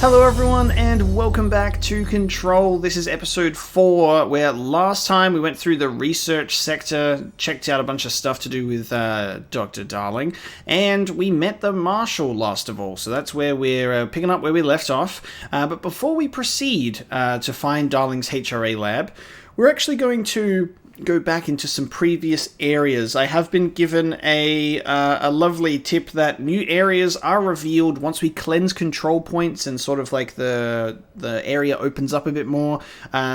Hello everyone and welcome back to Control. This is episode 4, where last time we went through the research sector, checked out a bunch of stuff to do with Dr. Darling, and we met the Marshal last of all. So that's where we're picking up where we left off. But before we proceed to find Darling's HRA lab, we're actually going to go back into some previous areas. I have been given a lovely tip that new areas are revealed once we cleanse control points and sort of like the area opens up a bit more.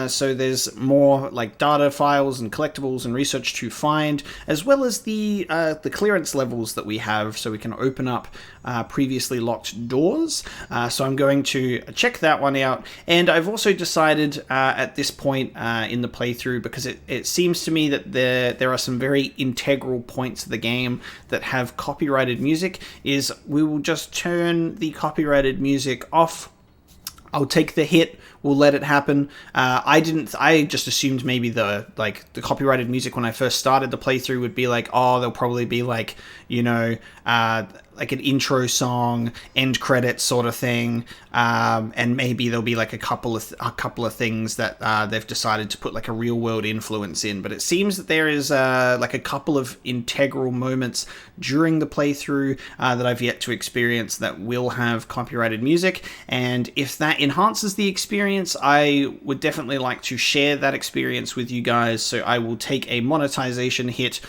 So there's more like data files and collectibles and research to find, as well as the clearance levels that we have, so we can open up previously locked doors. So I'm going to check that one out, and I've also decided at this point in the playthrough, because it seems to me that there are some very integral points of the game that have copyrighted music, is we will just turn the copyrighted music off. I'll take the hit. We'll let it happen. I just assumed maybe the copyrighted music when I first started the playthrough would be like, oh, there'll probably be like, you know, like an intro song, end credits sort of thing, and maybe there'll be like a couple of things that they've decided to put like a real world influence in. But it seems that there is like a couple of integral moments during the playthrough that I've yet to experience that will have copyrighted music, and if that enhances the experience, I would definitely like to share that experience with you guys. So I will take a monetization hit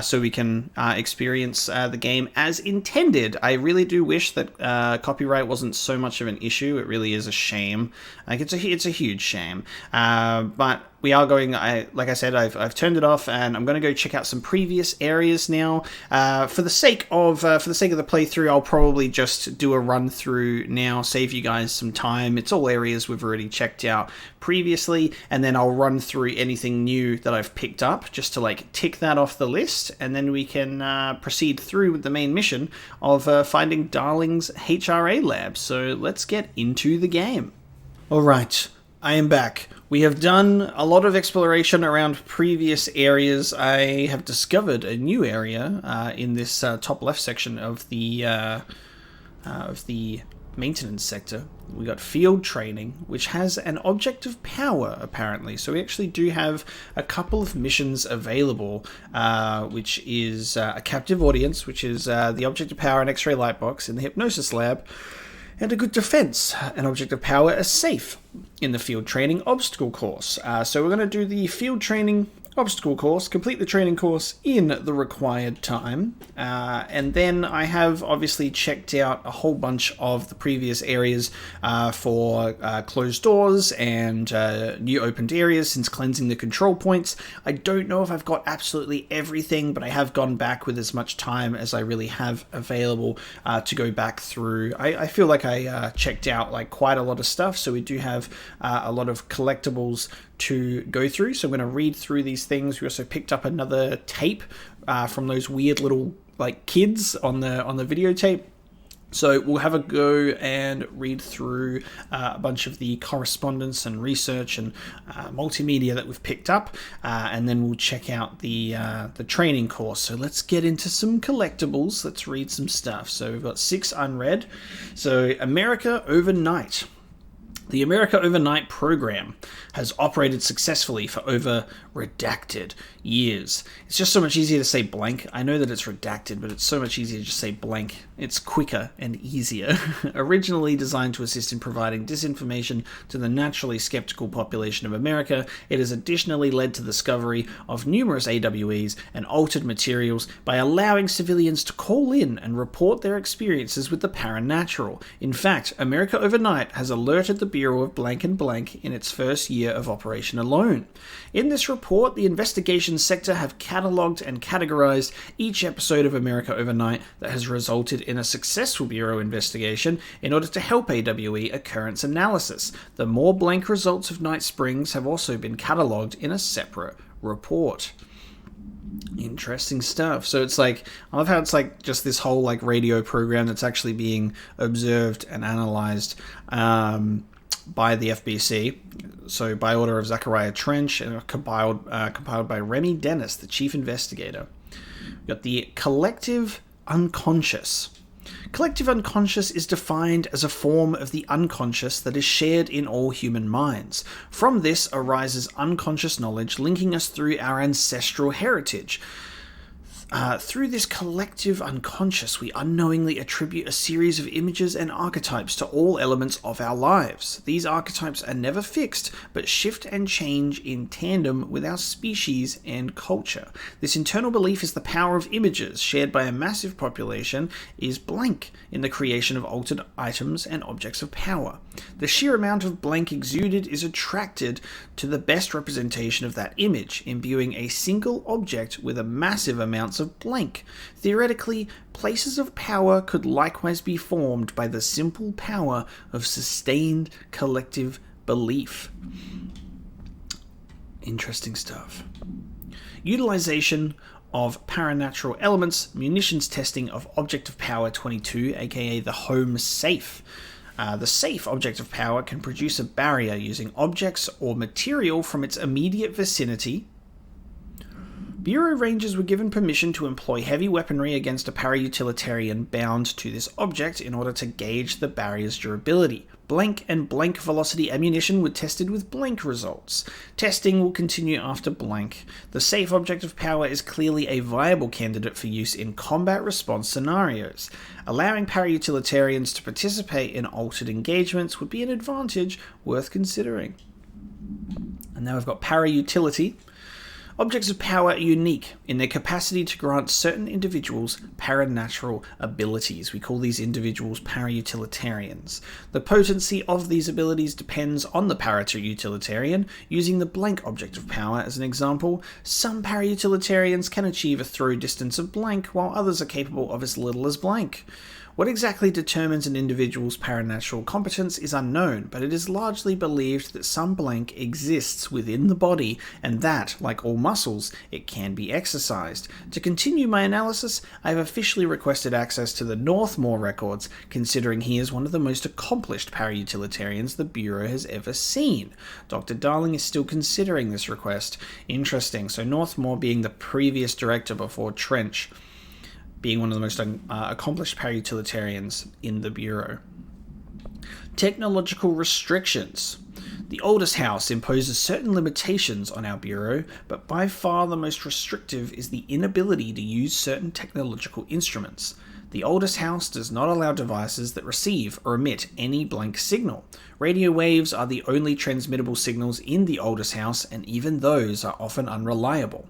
so we can experience the game as intended. I really do wish that copyright wasn't so much of an issue. It really is a shame. Like it's a huge shame. But we are going. Like I said, I've turned it off, and I'm going to go check out some previous areas now. For the sake of the playthrough, I'll probably just do a run through now, save you guys some time. It's all areas we've already checked out previously, and then I'll run through anything new that I've picked up just to like tick that off the list, and then we can proceed through with the main mission of finding Darling's HRA lab. So let's get into the game. All right, I am back. We have done a lot of exploration around previous areas. I have discovered a new area in this top left section of the maintenance sector. We got field training, which has an object of power, apparently. So we actually do have a couple of missions available, which is a captive audience, which is the object of power, an X-ray light box in the hypnosis lab, and a good defense, an object of power, a safe in the field training obstacle course. So we're going to do the field training obstacle course, complete the training course in the required time, and then I have obviously checked out a whole bunch of the previous areas for closed doors and new opened areas since cleansing the control points. I don't know if I've got absolutely everything, but I have gone back with as much time as I really have available to go back through. I feel like I checked out like quite a lot of stuff, so we do have a lot of collectibles to go through. So I'm going to read through these things. We also picked up another tape from those weird little like kids on the videotape. So we'll have a go and read through a bunch of the correspondence and research and multimedia that we've picked up, and then we'll check out the training course. So let's get into some collectibles. Let's read some stuff. So we've got 6 unread. So America Overnight. The America Overnight program has operated successfully for over redacted years. It's just so much easier to say blank. I know that it's redacted, but it's so much easier to just say blank. It's quicker and easier. Originally designed to assist in providing disinformation to the naturally skeptical population of America, it has additionally led to the discovery of numerous AWEs and altered materials by allowing civilians to call in and report their experiences with the paranatural. In fact, America Overnight has alerted the Bureau of blank and blank in its first year of operation alone. In this report, the investigations sector have catalogued and categorized each episode of America Overnight that has resulted in a successful Bureau investigation in order to help AWE occurrence analysis. The more blank results of Night Springs have also been catalogued in a separate report. Interesting stuff. So it's like, I love how it's like just this whole like radio program that's actually being observed and analyzed by the FBC. So by order of Zachariah Trench, and compiled by Remy Dennis, the chief investigator. We've got the collective unconscious. Collective unconscious is defined as a form of the unconscious that is shared in all human minds. From this arises unconscious knowledge linking us through our ancestral heritage. Through this collective unconscious, we unknowingly attribute a series of images and archetypes to all elements of our lives. These archetypes are never fixed, but shift and change in tandem with our species and culture. This internal belief is the power of images, shared by a massive population, is blank in the creation of altered items and objects of power. The sheer amount of blank exuded is attracted to the best representation of that image, imbuing a single object with a massive amounts of blank. Theoretically, places of power could likewise be formed by the simple power of sustained collective belief. Interesting stuff. Utilization of paranatural elements, munitions testing of Object of Power 22, aka the home safe. The safe object of power can produce a barrier using objects or material from its immediate vicinity. Bureau Rangers were given permission to employ heavy weaponry against a para-utilitarian bound to this object in order to gauge the barrier's durability. Blank and blank velocity ammunition were tested with blank results. Testing will continue after blank. The safe object of power is clearly a viable candidate for use in combat response scenarios. Allowing para-utilitarians to participate in altered engagements would be an advantage worth considering. And now we've got para-utility. Objects of power are unique in their capacity to grant certain individuals paranatural abilities. We call these individuals para-utilitarians. The potency of these abilities depends on the para-utilitarian. Using the blank object of power as an example, some para-utilitarians can achieve a throw distance of blank, while others are capable of as little as blank. What exactly determines an individual's paranatural competence is unknown, but it is largely believed that some blank exists within the body and that, like all muscles, it can be exercised. To continue my analysis, I have officially requested access to the Northmore records, considering he is one of the most accomplished para-utilitarians the Bureau has ever seen. Dr. Darling is still considering this request. Interesting. So Northmore being the previous director before Trench, being one of the most accomplished para-utilitarians in the Bureau. Technological restrictions. The oldest house imposes certain limitations on our Bureau, but by far the most restrictive is the inability to use certain technological instruments. The oldest house does not allow devices that receive or emit any blank signal. Radio waves are the only transmittable signals in the oldest house, and even those are often unreliable.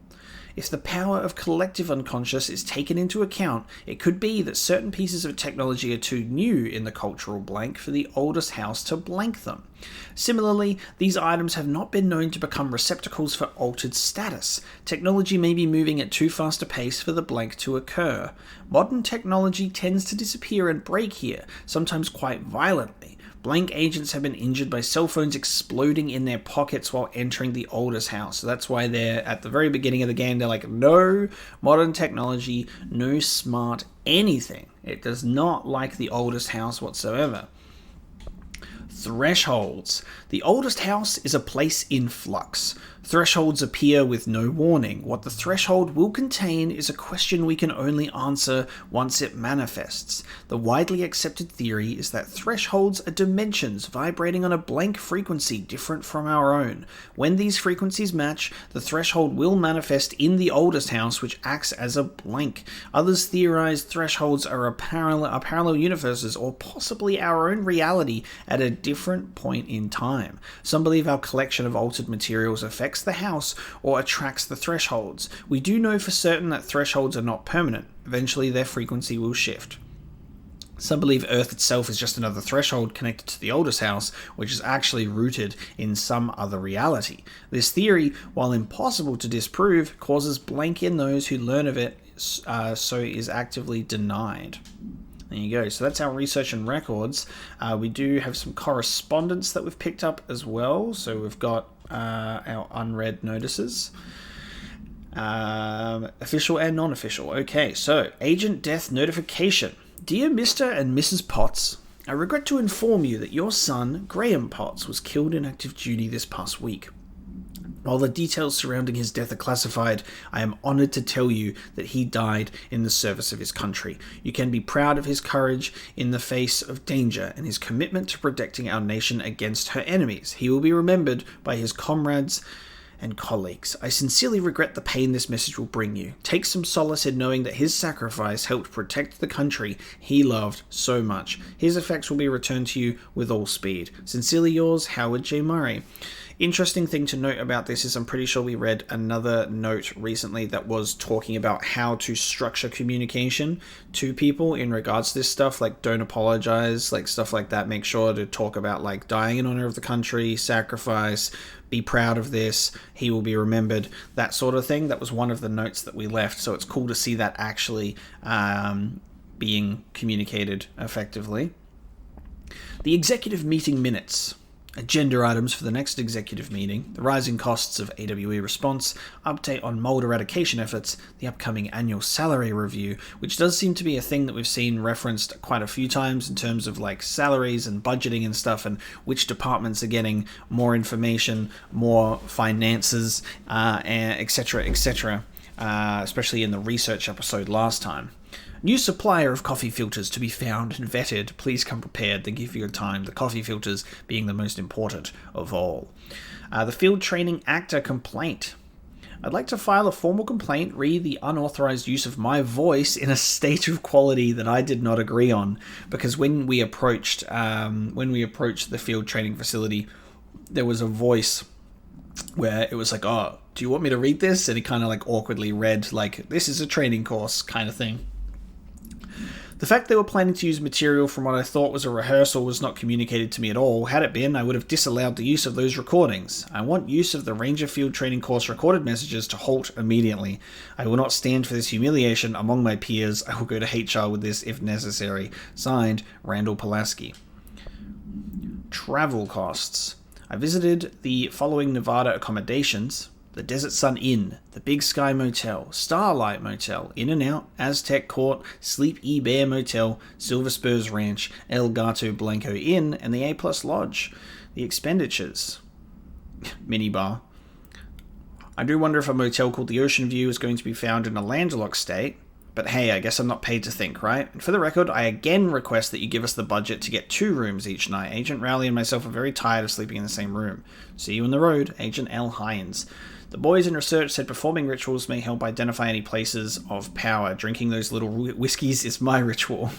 If the power of collective unconscious is taken into account, it could be that certain pieces of technology are too new in the cultural blank for the oldest house to blank them. Similarly, these items have not been known to become receptacles for altered status. Technology may be moving at too fast a pace for the blank to occur. Modern technology tends to disappear and break here, sometimes quite violently. Blank agents have been injured by cell phones exploding in their pockets while entering the oldest house. So that's why they're at the very beginning of the game, they're like, no modern technology, no smart anything. It does not like the oldest house whatsoever. Thresholds. The oldest house is a place in flux. Thresholds appear with no warning. What the threshold will contain is a question we can only answer once it manifests. The widely accepted theory is that thresholds are dimensions vibrating on a blank frequency different from our own. When these frequencies match, the threshold will manifest in the oldest house, which acts as a blank. Others theorize thresholds are parallel universes or possibly our own reality at a different point in time. Some believe our collection of altered materials affects the house or attracts the thresholds. We do know for certain that thresholds are not permanent. Eventually their frequency will shift. Some believe Earth itself is just another threshold connected to the oldest house, which is actually rooted in some other reality. This theory, while impossible to disprove, causes blank in those who learn of it, so is actively denied. There you go. So that's our research and records. We do have some correspondence that we've picked up as well. So we've got our unread notices. Official and non-official. Okay, so agent death notification. Dear Mr. and Mrs. Potts, I regret to inform you that your son, Graham Potts, was killed in active duty this past week. While the details surrounding his death are classified, I am honored to tell you that he died in the service of his country. You can be proud of his courage in the face of danger and his commitment to protecting our nation against her enemies. He will be remembered by his comrades and colleagues. I sincerely regret the pain this message will bring you. Take some solace in knowing that his sacrifice helped protect the country he loved so much. His effects will be returned to you with all speed. Sincerely yours, Howard J. Murray. Interesting thing to note about this is I'm pretty sure we read another note recently that was talking about how to structure communication to people in regards to this stuff, like don't apologize, like stuff like that. Make sure to talk about like dying in honor of the country, sacrifice, be proud of this, he will be remembered, that sort of thing. That was one of the notes that we left, so it's cool to see that actually being communicated effectively. The executive meeting minutes. Agenda items for the next executive meeting, the rising costs of AWE response, update on mold eradication efforts, the upcoming annual salary review, which does seem to be a thing that we've seen referenced quite a few times in terms of like salaries and budgeting and stuff, and which departments are getting more information, more finances, etc., etc., especially in the research episode last time. New supplier of coffee filters to be found and vetted. Please come prepared. Then give your time. The coffee filters being the most important of all. The field training actor complaint. I'd like to file a formal complaint re the unauthorized use of my voice in a state of quality that I did not agree on. Because when we approached the field training facility, there was a voice where it was like, "Oh, do you want me to read this?" And he kind of like awkwardly read like, "This is a training course," kind of thing. The fact they were planning to use material from what I thought was a rehearsal was not communicated to me at all. Had it been, I would have disallowed the use of those recordings. I want use of the Ranger Field Training Course recorded messages to halt immediately. I will not stand for this humiliation among my peers. I will go to HR with this if necessary. Signed, Randall Pulaski. Travel costs. I visited the following Nevada accommodations: the Desert Sun Inn, the Big Sky Motel, Starlight Motel, In-N-Out, Aztec Court, Sleep E-Bear Motel, Silver Spurs Ranch, El Gato Blanco Inn, and the A-Plus Lodge. The expenditures. Minibar. I do wonder if a motel called the Ocean View is going to be found in a landlocked state. But hey, I guess I'm not paid to think, right? And for the record, I again request that you give us the budget to get 2 rooms each night. Agent Rowley and myself are very tired of sleeping in the same room. See you on the road, Agent L. Hines. The boys in research said performing rituals may help identify any places of power. Drinking those little whiskeys is my ritual.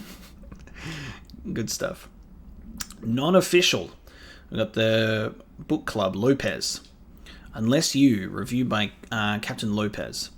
Good stuff. Non-official. We've got the book club, Lopez. Unless You, reviewed by Captain Lopez.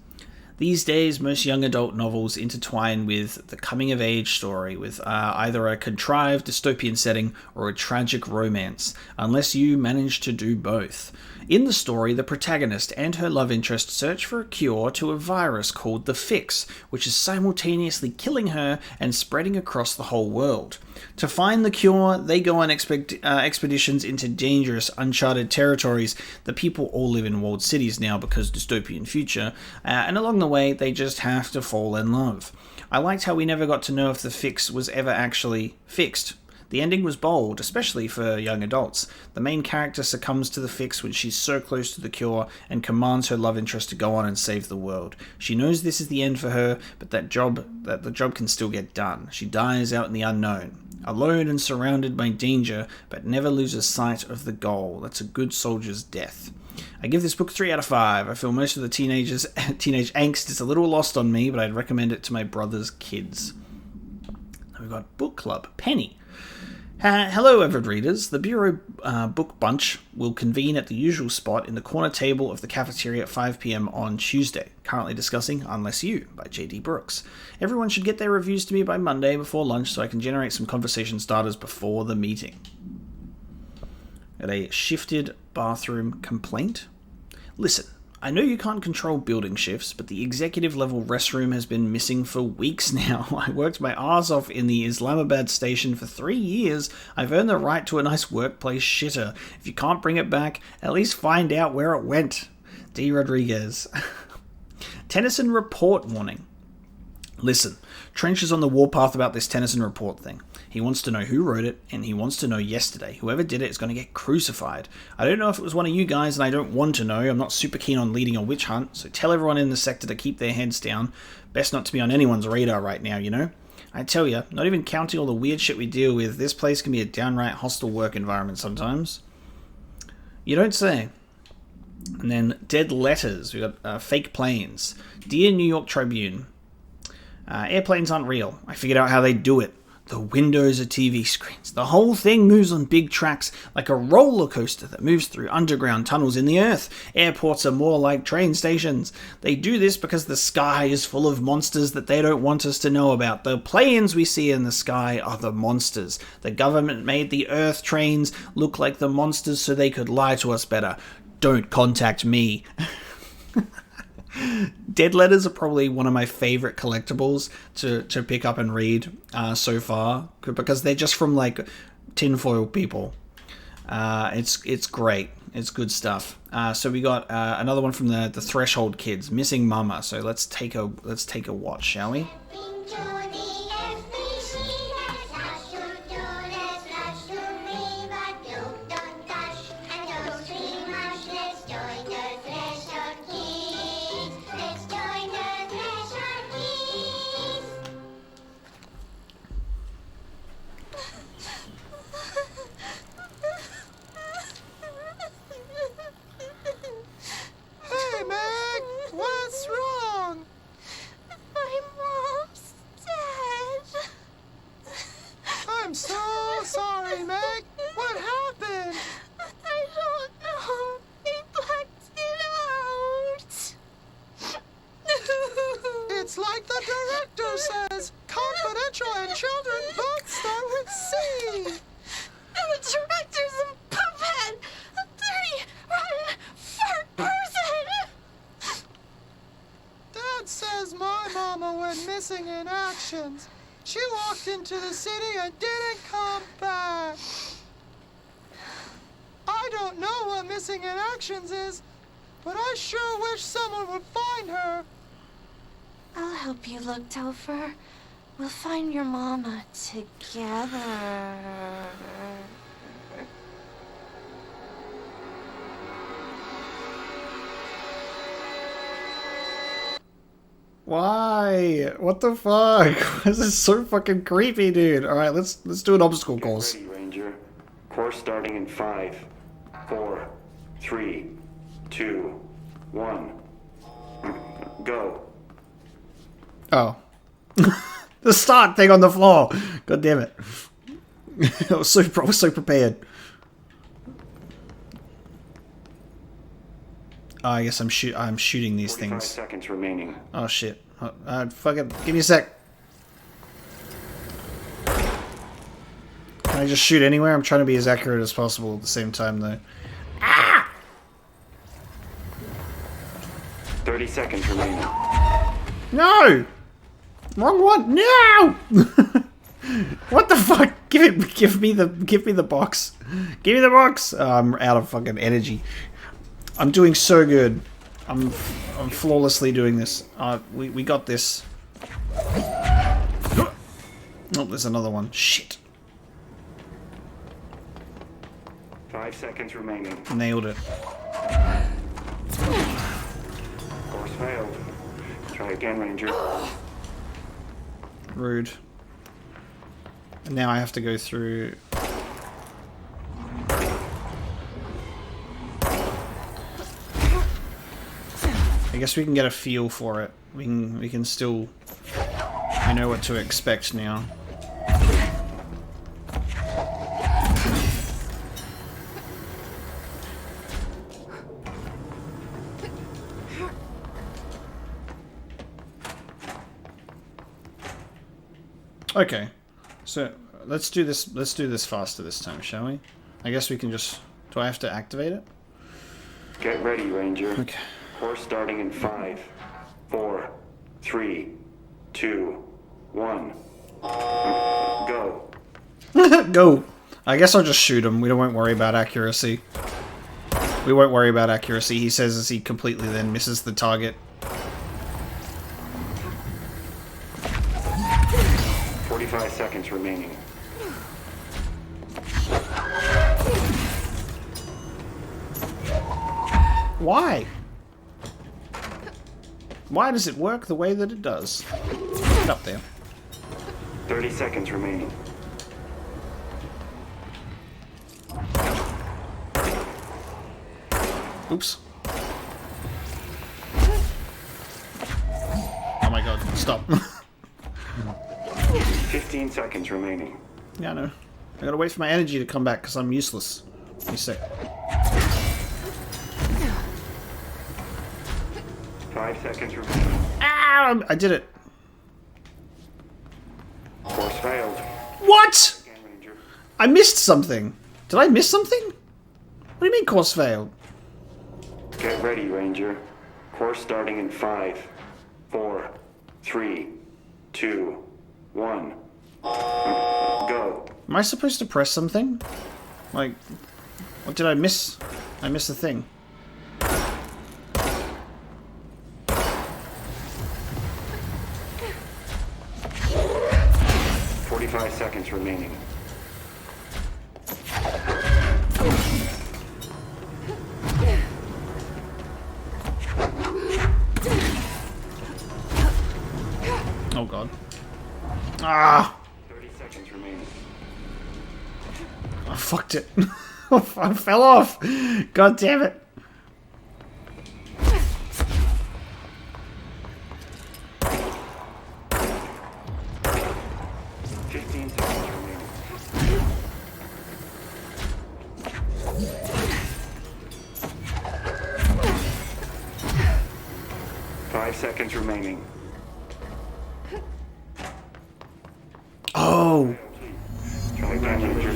These days, most young adult novels intertwine with the coming-of-age story, with either a contrived dystopian setting or a tragic romance, unless you manage to do both. In the story, the protagonist and her love interest search for a cure to a virus called the Fix, which is simultaneously killing her and spreading across the whole world. To find the cure, they go on expeditions into dangerous, uncharted territories. The people all live in walled cities now because dystopian future, and along the way, they just have to fall in love. I liked how we never got to know if the Fix was ever actually fixed. The ending was bold, especially for young adults. The main character succumbs to the Fix when she's so close to the cure and commands her love interest to go on and save the world. She knows this is the end for her, but that the job can still get done. She dies out in the unknown, alone and surrounded by danger, but never loses sight of the goal. That's a good soldier's death. I give this book 3 out of 5. I feel most of the teenage angst is a little lost on me, but I'd recommend it to my brother's kids. Now we've got Book Club, Penny. Hello, avid readers. The Bureau Book Bunch will convene at the usual spot in the corner table of the cafeteria at 5 p.m. on Tuesday, currently discussing Unless You by J.D. Brooks. Everyone should get their reviews to me by Monday before lunch so I can generate some conversation starters before the meeting. Got a shifted bathroom complaint. Listen, I know you can't control building shifts, but the executive level restroom has been missing for weeks now. I worked my arse off in the Islamabad station for 3 years. I've earned the right to a nice workplace shitter. If you can't bring it back, at least find out where it went. D. Rodriguez. Tennyson report warning. Listen, Trench is on the warpath about this Tennyson report thing. He wants to know who wrote it, and he wants to know yesterday. Whoever did it is going to get crucified. I don't know if it was one of you guys, and I don't want to know. I'm not super keen on leading a witch hunt, so tell everyone in the sector to keep their heads down. Best not to be on anyone's radar right now, you know? I tell you, not even counting all the weird shit we deal with, this place can be a downright hostile work environment sometimes. You don't say. And then dead letters. We got fake planes. Dear New York Tribune. Airplanes aren't real. I figured out how they do it. The windows are TV screens. The whole thing moves on big tracks like a roller coaster that moves through underground tunnels in the earth. Airports are more like train stations. They do this because the sky is full of monsters that they don't want us to know about. The planes we see in the sky are the monsters. The government made the earth trains look like the monsters so they could lie to us better. Don't contact me. Dead letters are probably one of my favorite collectibles to pick up and read so far, because they're just from like tinfoil people. It's great. It's good stuff. So we got another one from the Threshold kids, Missing Mama. So let's take a watch, shall we? She walked into the city and didn't come back. I don't know what missing in actions is, but I sure wish someone would find her. I'll help you look, Topher. We'll find your mama together. Why? What the fuck? This is so fucking creepy, dude. Alright, let's do an obstacle course. Get ready, Ranger. Course starting in 5, 4, 3, 2, 1. Go. Oh. The start thing on the floor. God damn it. I was so prepared. Oh, I guess I'm shooting these 45 things. seconds remaining. Oh shit. Fucking give me a sec. Can I just shoot anywhere? I'm trying to be as accurate as possible at the same time though. Ah! 30 seconds remaining. No! Wrong one. No! What the fuck? Give me the box. Give me the box. Oh, I'm out of fucking energy. I'm doing so good. I'm flawlessly doing this. We got this. Oh, there's another one. Shit. 5 seconds remaining. Nailed it. Course failed. Try again, Ranger. Rude. And now I have to go through. I guess we can get a feel for it. We can still. I know what to expect now. Okay, so let's do this. Let's do this faster this time, shall we? I guess we can just. Do I have to activate it? Get ready, Ranger. Okay. Course starting in 5, 4, 3, 2, 1. Go. Go. I guess I'll just shoot him. We won't worry about accuracy. We won't worry about accuracy. He says as he completely then misses the target. remaining. Why? Why does it work the way that it does? Get up there. 30 seconds remaining. Oops. Oh my god, stop. 15 seconds remaining. Yeah, I know. I gotta wait for my energy to come back because I'm useless. Give me a sec. 5 seconds remaining. Ah, I did it. Course failed. What? Again, Ranger. I missed something. Did I miss something? What do you mean course failed? Get ready, Ranger. Course starting in 5, 4, 3, 2, 1. Go. Am I supposed to press something? Like, what did I miss? I missed a thing. Five seconds remaining. Oh god. Ah! 30 seconds remaining. I fucked it. I fell off. God damn it. Seconds remaining. Oh.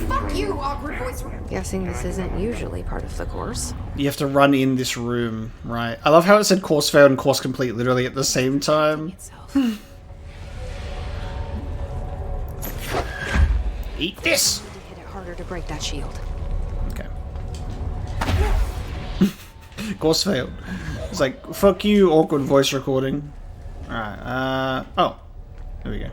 Fuck you, awkward voice. Guessing this isn't usually part of the course. You have to run in this room, right? I love how it said course failed and course complete literally at the same time. Eat this! To hit it harder to break that shield. Okay. Course failed. It's like, fuck you, awkward voice recording. Alright, oh. There we go.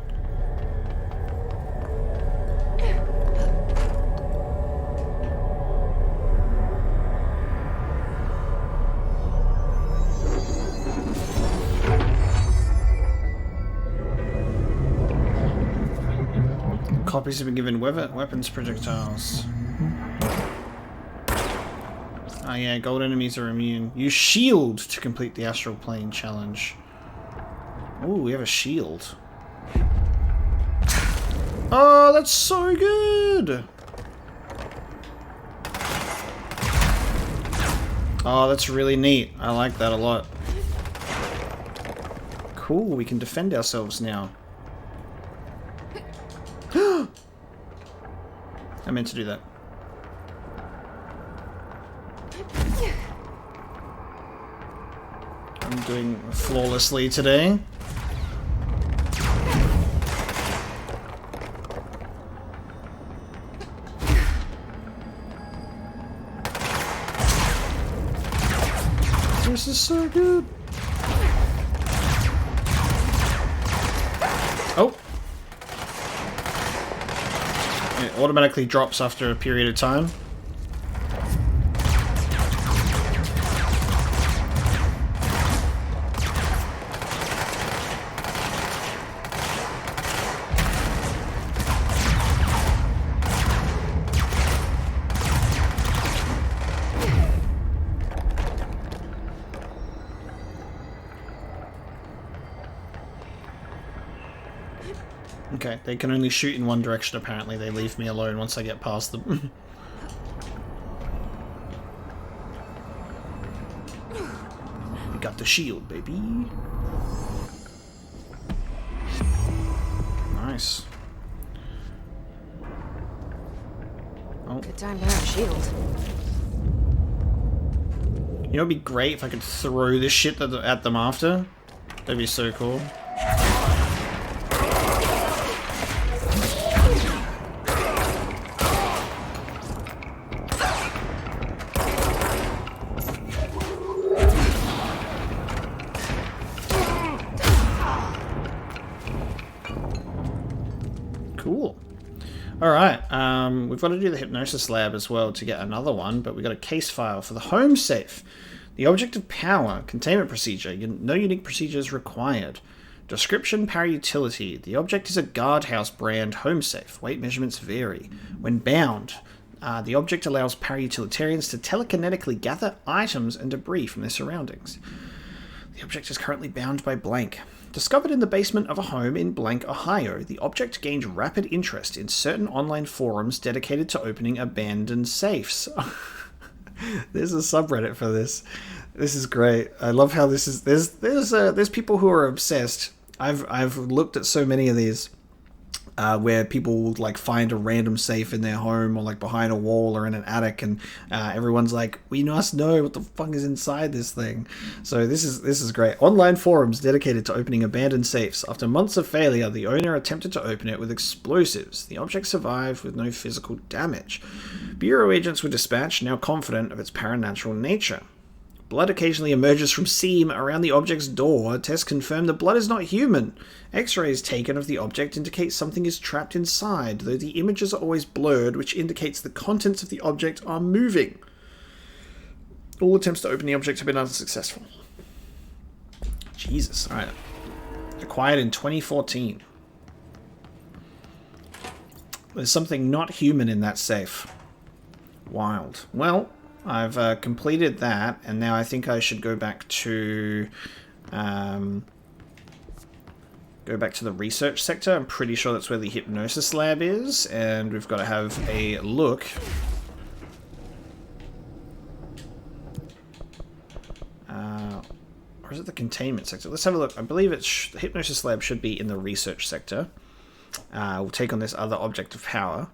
Copies have been given weapons projectiles. Oh yeah, gold enemies are immune. Use shield to complete the astral plane challenge. Ooh, we have a shield. Oh, that's so good! Oh, that's really neat. I like that a lot. Cool, we can defend ourselves now. I meant to do that. I'm doing flawlessly today. This is so good. Oh. It automatically drops after a period of time. Okay, they can only shoot in one direction apparently. They leave me alone once I get past them. We got the shield, baby. Nice. Oh. Good time to have a shield. You know, it'd be great if I could throw this shit at them after. That'd be so cool. Cool. Alright, we've got to do the hypnosis lab as well to get another one, but we've got a case file for the home safe. The object of power, containment procedure, no unique procedures required. Description, power utility. The object is a guardhouse brand home safe. Weight measurements vary. When bound, the object allows para-utilitarians to telekinetically gather items and debris from their surroundings. The object is currently bound by blank. Discovered in the basement of a home in blank, Ohio, the object gained rapid interest in certain online forums dedicated to opening abandoned safes. There's a subreddit for this. This is great. I love how this is. There's people who are obsessed. I've looked at so many of these where people will like find a random safe in their home or like behind a wall or in an attic, and everyone's like, we must know what the fuck is inside this thing. So this is great. Online forums dedicated to opening abandoned safes. After months of failure, the owner attempted to open it with explosives. The object survived with no physical damage. Bureau agents were dispatched, now confident of its paranatural nature. Blood occasionally emerges from seam around the object's door. Tests confirm the blood is not human. X-rays taken of the object indicate something is trapped inside, though the images are always blurred, which indicates the contents of the object are moving. All attempts to open the object have been unsuccessful. Jesus. Alright. Acquired in 2014. There's something not human in that safe. Wild. Well, I've completed that, and now I think I should go back to the research sector. I'm pretty sure that's where the hypnosis lab is, and we've got to have a look. Or is it the containment sector? Let's have a look. I believe it's the hypnosis lab should be in the research sector. We'll take on this other object of power.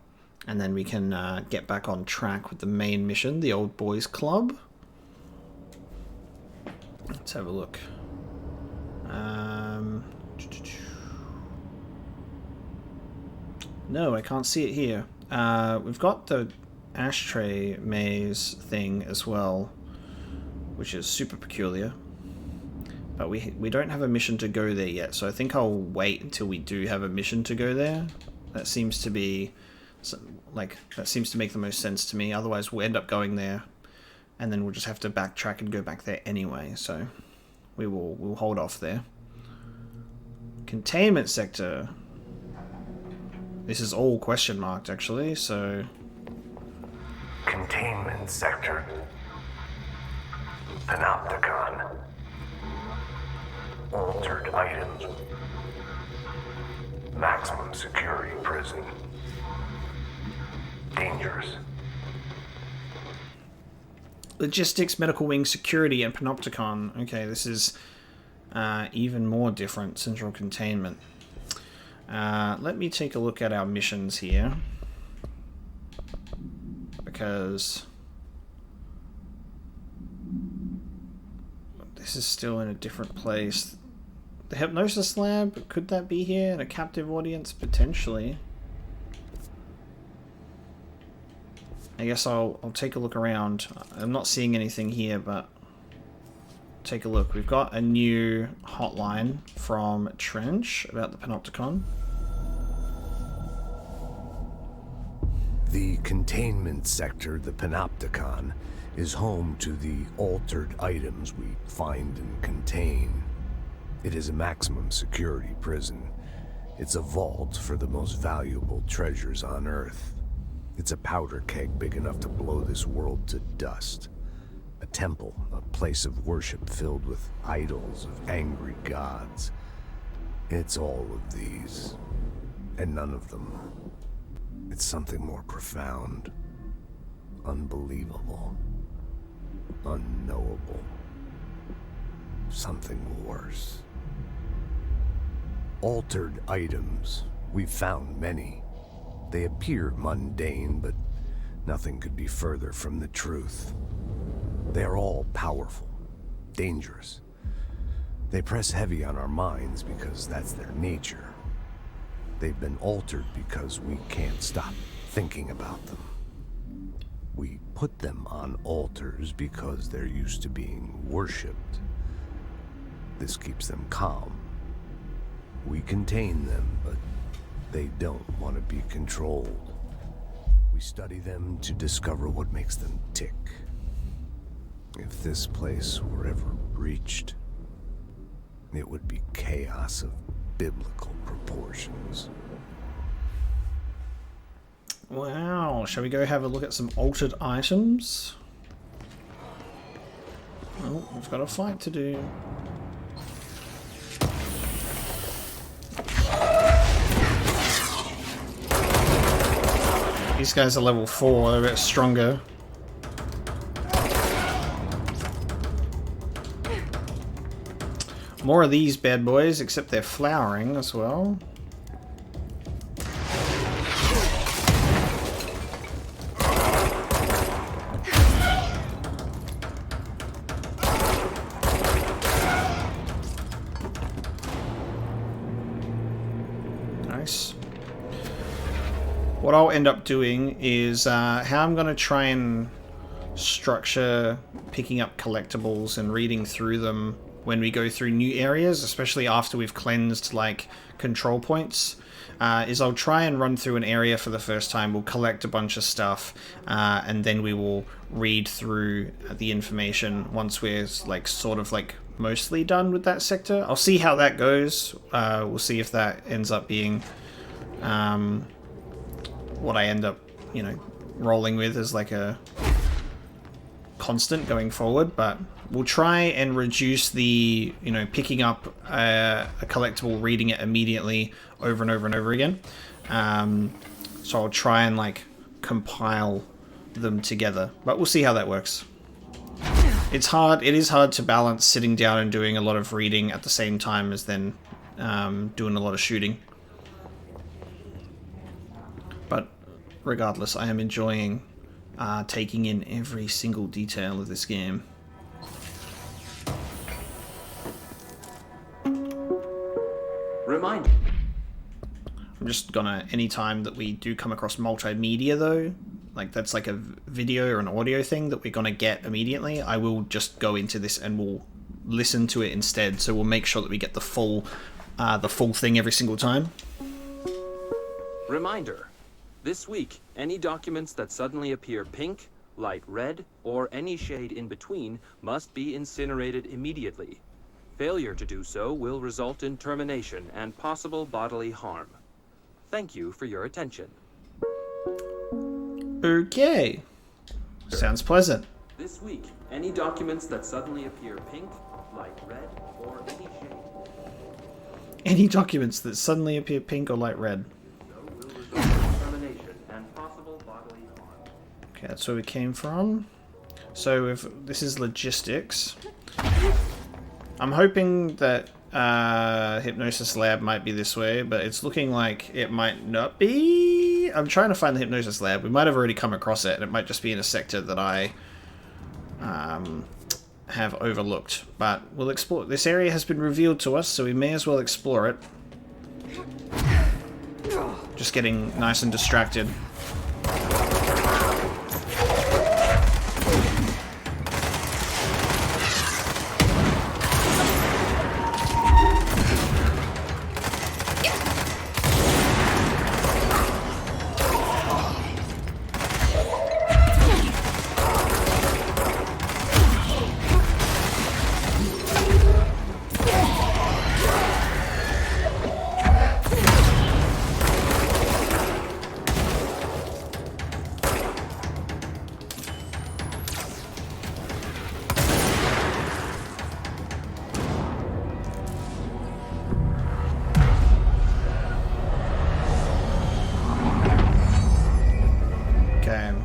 And then we can get back on track with the main mission, the Old Boys Club. Let's have a look. No, I can't see it here. We've got the ashtray maze thing as well, which is super peculiar. But we don't have a mission to go there yet, so I think I'll wait until we do have a mission to go there. That seems to be... that seems to make the most sense to me. Otherwise, we'll end up going there, and then we'll just have to backtrack and go back there anyway. So we'll hold off there. Containment sector. This is all question marked actually. So Containment sector. Panopticon. Altered items. Maximum security prison. Dangerous. Logistics, medical wing, security, and panopticon. Okay, this is even more different. Central containment. Let me take a look at our missions here, because this is still in a different place. The hypnosis lab, could that be here? And a captive audience, potentially. I guess I'll take a look around. I'm not seeing anything here, but take a look. We've got a new hotline from Trench about the Panopticon. The containment sector, the Panopticon, is home to the altered items we find and contain. It is a maximum security prison. It's a vault for the most valuable treasures on Earth. It's a powder keg big enough to blow this world to dust. A temple, a place of worship filled with idols of angry gods. It's all of these, and none of them. It's something more profound, unbelievable, unknowable. Something worse. Altered items. We've found many. They appear mundane, but nothing could be further from the truth. They're all powerful, dangerous. They press heavy on our minds because that's their nature. They've been altered because we can't stop thinking about them. We put them on altars because they're used to being worshipped. This keeps them calm. We contain them, but they don't want to be controlled. We study them to discover what makes them tick. If this place were ever breached, it would be chaos of biblical proportions. Wow, shall we go have a look at some altered items? Oh, we've got a fight to do. These guys are level 4, they're a bit stronger. More of these bad boys, except they're flowering as well. Nice. What I'll end up doing is how I'm going to try and structure picking up collectibles and reading through them when we go through new areas, especially after we've cleansed like control points, is I'll try and run through an area for the first time. We'll collect a bunch of stuff, and then we will read through the information once we're like sort of like mostly done with that sector. I'll see how that goes. We'll see if that ends up being what I end up, you know, rolling with as like a constant going forward, but we'll try and reduce the, you know, picking up a collectible, reading it immediately over and over and over again. So I'll try and like compile them together, but we'll see how that works. It's hard. It is hard to balance sitting down and doing a lot of reading at the same time as then doing a lot of shooting. But regardless, I am enjoying taking in every single detail of this game. Reminder. I'm just gonna, anytime that we do come across multimedia though, like that's like a video or an audio thing that we're gonna get immediately, I will just go into this and we'll listen to it instead. So we'll make sure that we get the full thing every single time. Reminder. This week, any documents that suddenly appear pink, light red, or any shade in between must be incinerated immediately. Failure to do so will result in termination and possible bodily harm. Thank you for your attention. Okay. Sounds pleasant. This week, any documents that suddenly appear pink, light red, or any shade. Any documents that suddenly appear pink or light red. Will result in termination and possible bodily harm. Okay, that's where we came from. So if this is logistics, I'm hoping that Hypnosis Lab might be this way, but it's looking like it might not be. I'm trying to find the Hypnosis Lab. We might have already come across it, and it might just be in a sector that I have overlooked. But we'll explore. This area has been revealed to us, so we may as well explore it. Just getting nice and distracted.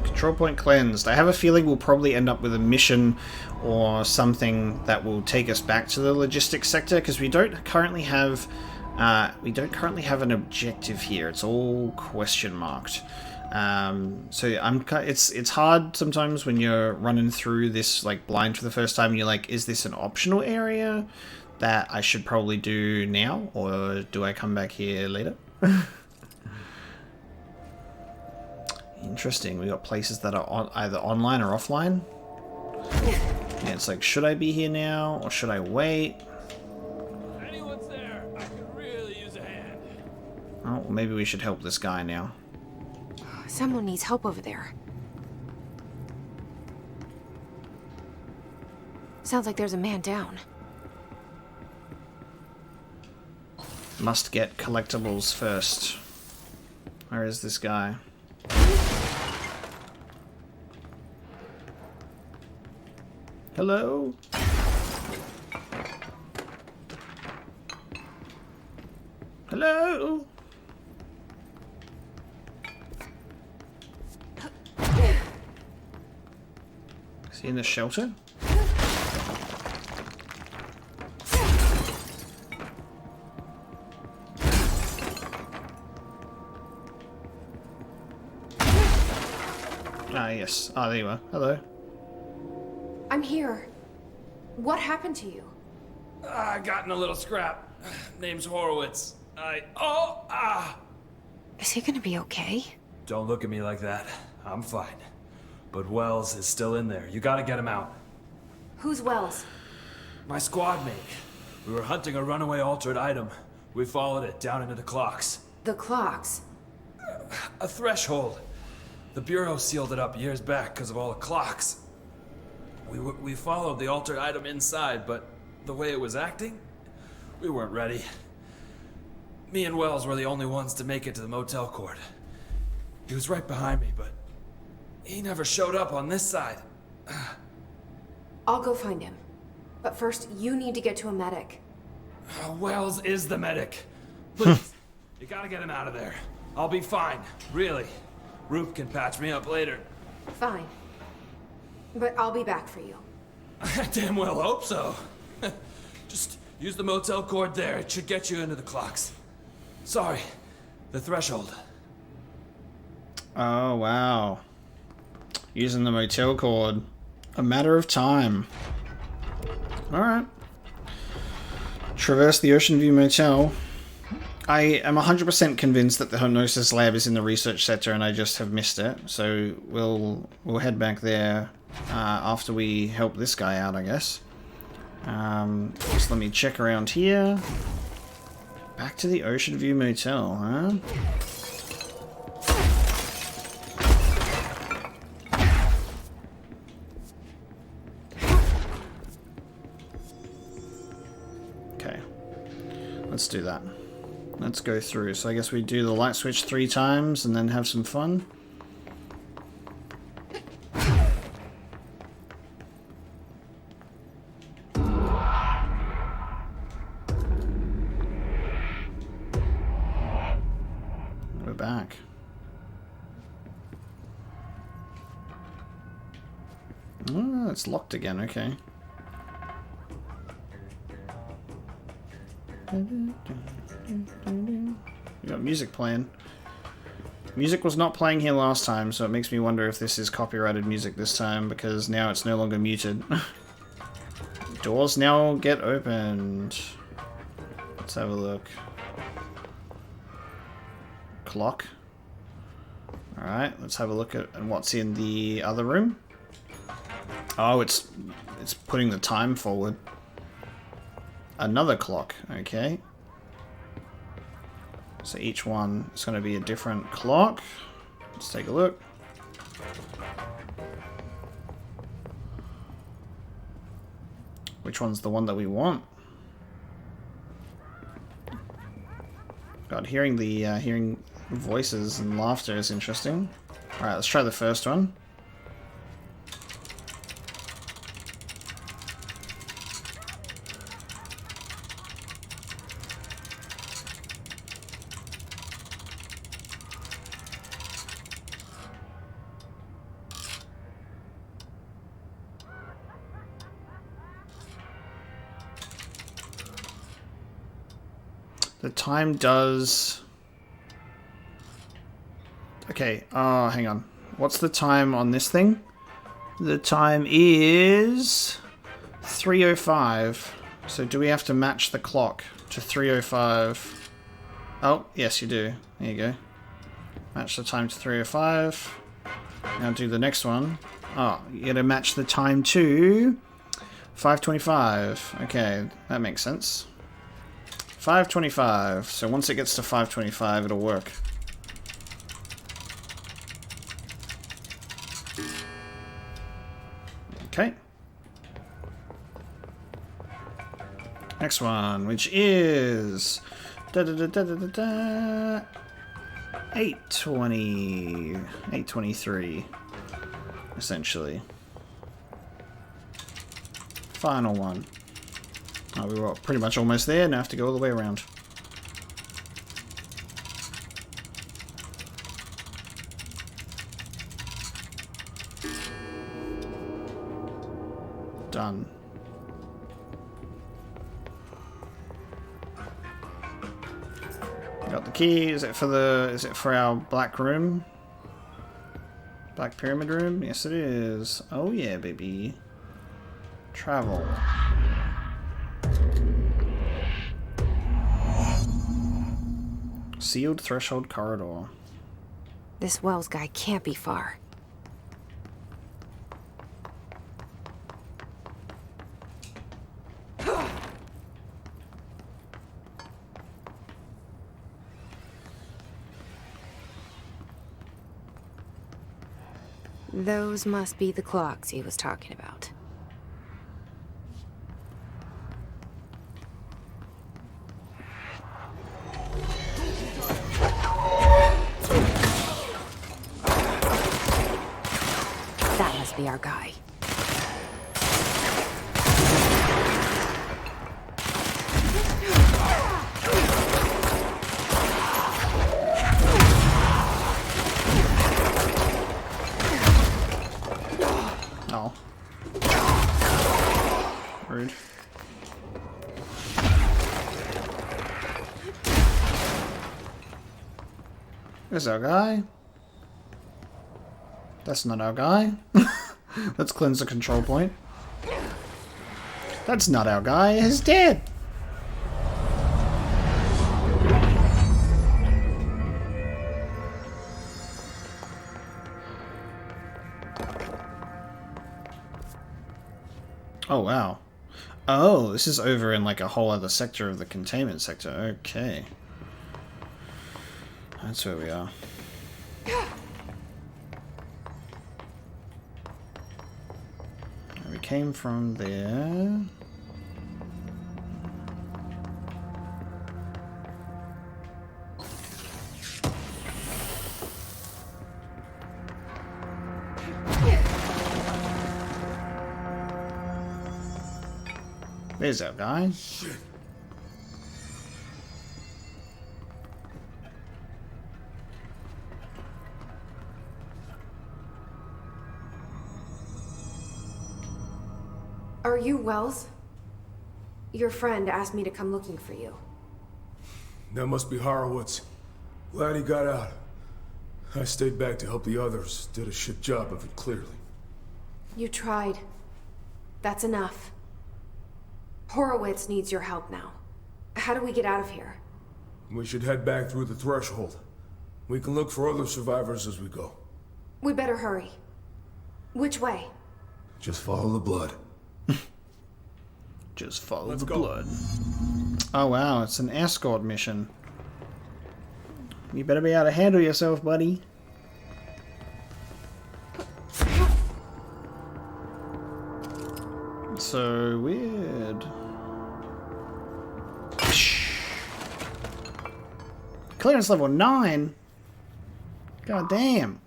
Control point cleansed. I have a feeling we'll probably end up with a mission or something that will take us back to the logistics sector, because we don't currently have an objective here. It's all question marked. So it's hard sometimes when you're running through this like blind for the first time. And you're like, is this an optional area that I should probably do now, or do I come back here later? Interesting. We got places that are either online or offline. Yeah, it's like, should I be here now or should I wait? If anyone's there, I could really use a hand. Oh, well, maybe we should help this guy now. Someone needs help over there. Sounds like there's a man down. Must get collectibles first. Where is this guy? Hello? Hello? Is he in the shelter? Ah, yes. Ah, there you are. Hello. I'm here. What happened to you? I got in a little scrap. Name's Horowitz. Is he gonna be okay? Don't look at me like that. I'm fine. But Wells is still in there. You gotta get him out. Who's Wells? My squad mate. We were hunting a runaway altered item. We followed it down into the clocks. The clocks. A threshold. The Bureau sealed it up years back because of all the clocks. We followed the altered item inside, but the way it was acting, we weren't ready. Me and Wells were the only ones to make it to the motel court. He was right behind me, but he never showed up on this side. I'll go find him. But first, you need to get to a medic. Wells is the medic. Please, you gotta get him out of there. I'll be fine, really. Ruth can patch me up later. Fine. But I'll be back for you. I damn well hope so. Just use the motel cord there. It should get you into the clocks. Sorry, the threshold. Oh, wow. Using the motel cord. A matter of time. Alright. Traverse the Ocean View Motel. I am 100% convinced that the hypnosis lab is in the research sector and I just have missed it. So we'll head back there after we help this guy out, I guess. Just let me check around here. Back to the Ocean View Motel, huh? Okay. Let's do that. Let's go through. So I guess we do the light switch 3 times and then have some fun. We're back. Oh, it's locked again, okay. We got music playing. Music was not playing here last time, so it makes me wonder if this is copyrighted music this time, because now it's no longer muted. Doors now get opened. Let's have a look. Clock. Alright, let's have a look at what's in the other room. Oh, it's putting the time forward. Another clock, okay. So each one is going to be a different clock. Let's take a look. Which one's the one that we want? God, hearing voices and laughter is interesting. Alright, let's try the first one. The time does... Okay, hang on. What's the time on this thing? The time is 3:05. So do we have to match the clock to 3:05? Oh, yes you do. There you go. Match the time to 3:05. Now do the next one. Oh, you gotta match the time to 5:25. Okay, that makes sense. 5:25. So once it gets to 5:25, it'll work. Okay. Next one, which is 823, essentially. Final one. Oh, we were pretty much almost there. Now I have to go all the way around. Done. Got the key. Is it for our black room? Black pyramid room? Yes it is. Oh yeah, baby. Travel. Sealed threshold corridor. This Wells guy can't be far. Those must be the clocks he was talking about. That must be our guy. Oh. Rude. There's our guy. That's not our guy. Let's cleanse the control point. That's not our guy. He's dead. Oh, wow. Oh, this is over in like a whole other sector of the containment sector. Okay. That's where we are. We came from there. There's that guy. Shit. Are you Wells? Your friend asked me to come looking for you. That must be Horowitz. Glad he got out. I stayed back to help the others. Did a shit job of it, clearly. You tried. That's enough. Horowitz needs your help now. How do we get out of here? We should head back through the threshold. We can look for other survivors as we go. We better hurry. Which way? Just follow the blood. Just follow the blood. Oh wow, it's an escort mission. You better be able to handle yourself, buddy. So weird. Clearance level 9? God damn.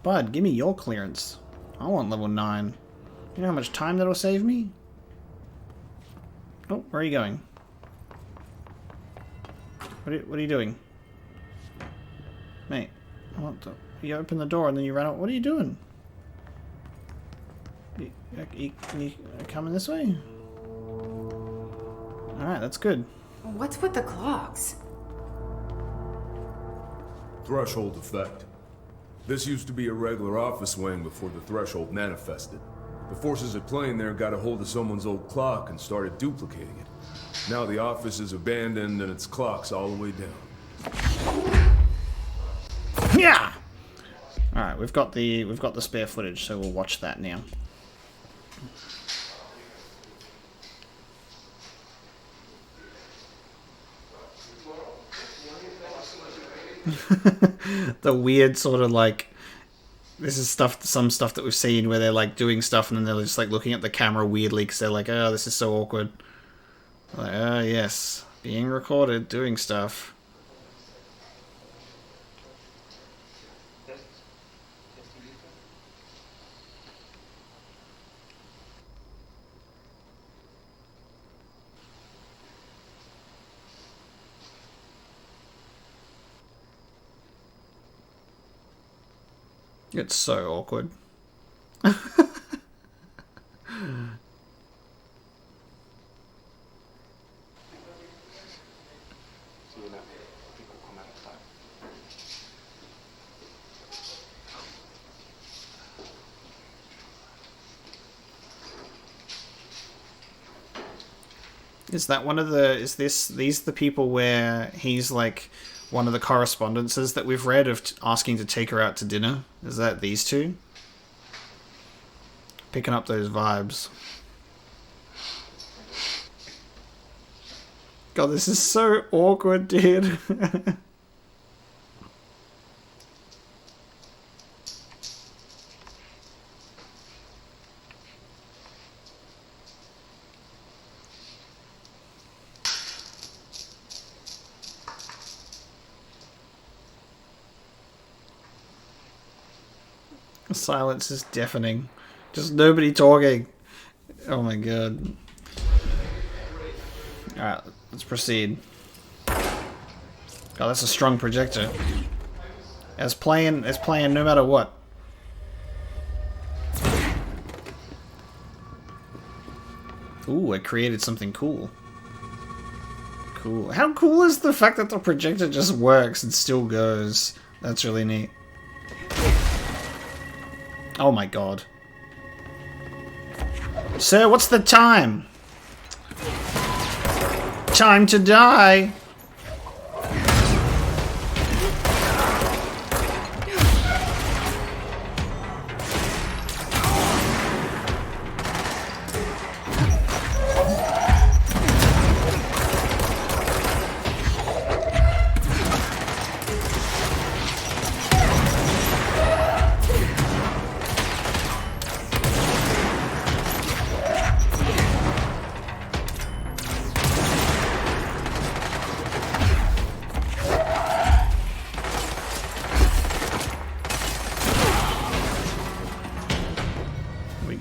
Bud, give me your clearance. I want level 9. You know how much time that'll save me? Oh, where are you going? What are you doing? Mate, what the? You open the door and then you run out. What are you doing? You coming this way? Alright, that's good. What's with the clocks? Threshold effect. This used to be a regular office wing before the threshold manifested. The forces at play in there got a hold of someone's old clock and started duplicating it. Now the office is abandoned and its clock's all the way down. Yeah. All right, we've got the spare footage, so we'll watch that now. The weird sort of like this is some stuff that we've seen where they're like doing stuff and then they're just like looking at the camera weirdly because they're like, oh, this is so awkward. Like, oh yes, being recorded, doing stuff. It's so awkward. Is that one of the... these the people where he's like one of the correspondences that we've read of asking to take her out to dinner? Is that these two? Picking up those vibes. God, this is so awkward, dude. The silence is deafening. Just nobody talking. Oh my god. Alright, let's proceed. God, that's a strong projector. It's playing no matter what. Ooh, I created something cool. Cool. How cool is the fact that the projector just works and still goes? That's really neat. Oh my god. Sir, what's the time? Time to die!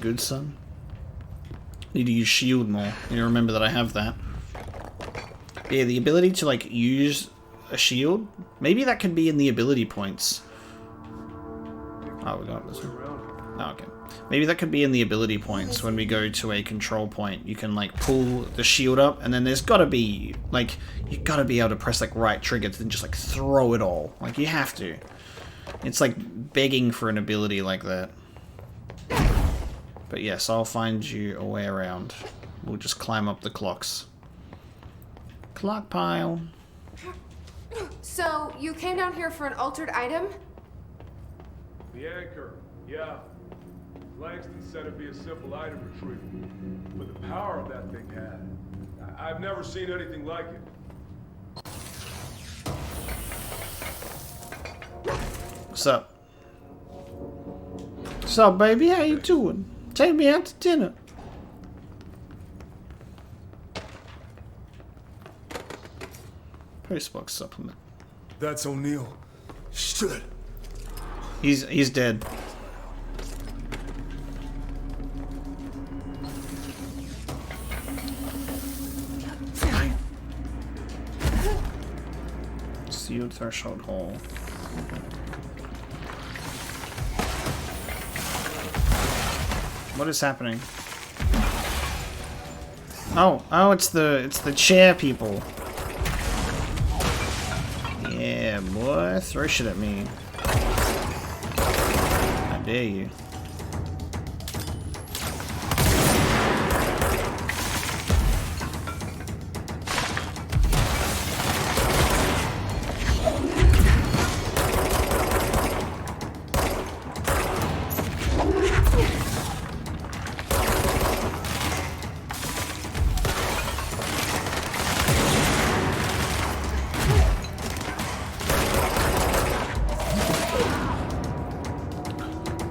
Good, son. Need to use shield more. You remember that I have that. Yeah, the ability to like use a shield. Maybe that could be in the ability points. Oh, we got this one. Oh, okay. Maybe that could be in the ability points. When we go to a control point, you can like pull the shield up, and then there's got to be like you got to be able to press like right trigger to then just like throw it all. Like you have to. It's like begging for an ability like that. But yes, I'll find you a way around. We'll just climb up the clocks. Clock pile. So, you came down here for an altered item? The anchor, yeah. Langston said it'd be a simple item retrieval. But the power that thing had, I've never seen anything like it. What's up? What's up, baby? How you doing? Take me out to dinner. Postbox supplement. That's O'Neill. Shit. He's dead. Sealed threshold hole. What is happening? Oh, it's the chair people. Yeah, boy, throw shit at me. How dare you?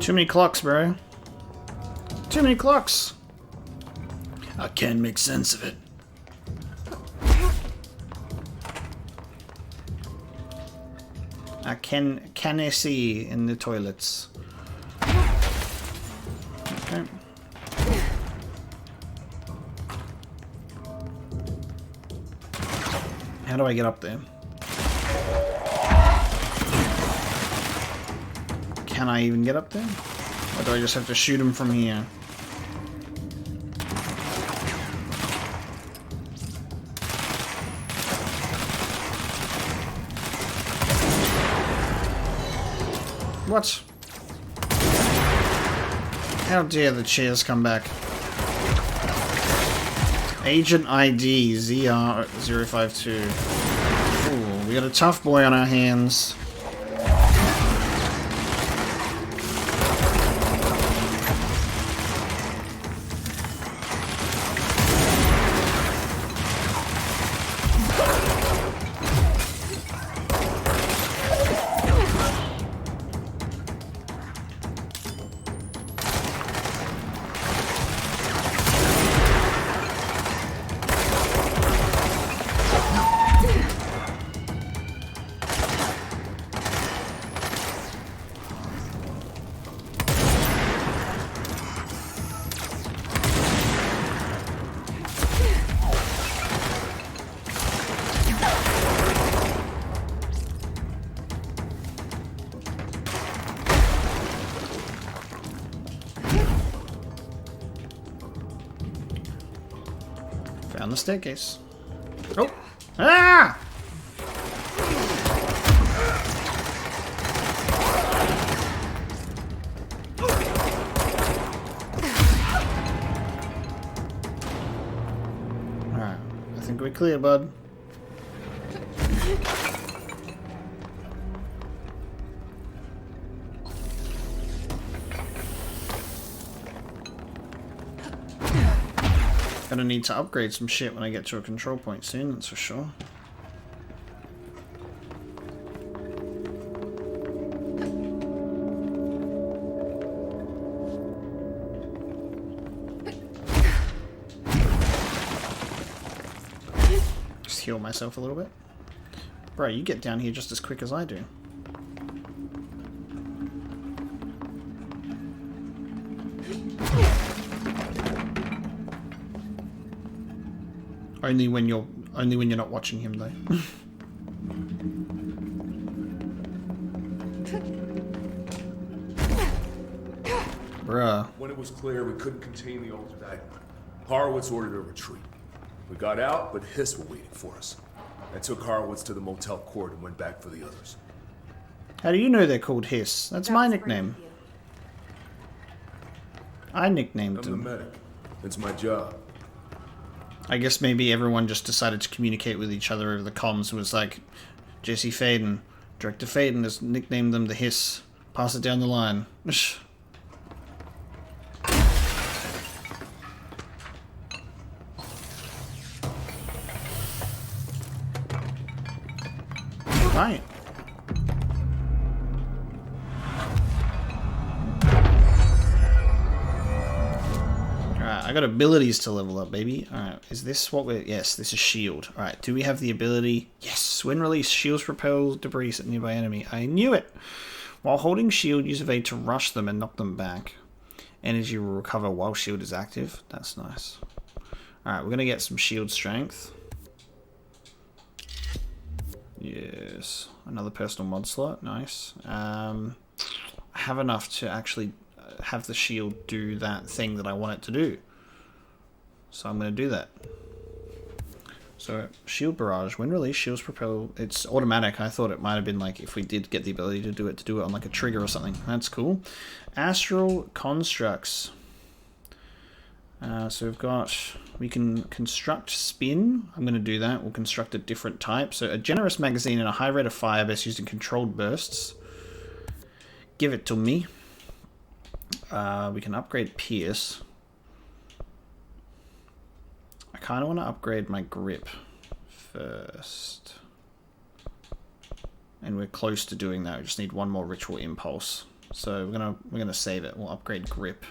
Too many clocks, bro. Too many clocks. I can't make sense of it. I can see in the toilets. Okay. How do I get up there? Can I even get up there? Or do I just have to shoot him from here? What? How dare the chairs come back? Agent ID ZR052. Ooh, we got a tough boy on our hands. Found the staircase. Oh! Ah! Alright, I think we're clear, bud. Gonna need to upgrade some shit when I get to a control point soon, that's for sure. Just heal myself a little bit. Bro, you get down here just as quick as I do. Only when you're not watching him though. Bruh. When it was clear we couldn't contain the altered item, Horowitz ordered a retreat. We got out, but Hiss were waiting for us. I took Horowitz to the motel court and went back for the others. How do you know they're called Hiss? That's my nickname. I nicknamed I'm them. the medic. It's my job. I guess maybe everyone just decided to communicate with each other over the comms and was like, Jesse Faden, Director Faden has nicknamed them the Hiss. Pass it down the line. Right. Alright, I got abilities to level up, baby. Alright, is this what we're... Yes, this is shield. Alright, do we have the ability... Yes, when released, shields repel debris at nearby enemy. I knew it! While holding shield, use evade to rush them and knock them back. Energy will recover while shield is active. That's nice. Alright, we're going to get some shield strength. Yes. Another personal mod slot. Nice. I have enough to actually have the shield do that thing that I want it to do. So I'm going to do that. So, shield barrage. When released, shields propel. It's automatic. I thought it might have been like if we did get the ability to do it on like a trigger or something. That's cool. Astral constructs. So we've got, we can construct spin. I'm going to do that. We'll construct a different type. So a generous magazine and a high rate of fire best used in controlled bursts. Give it to me. We can upgrade Pierce. I kind of want to upgrade my grip first. And we're close to doing that. We just need one more ritual impulse. So we're gonna save it. We'll upgrade grip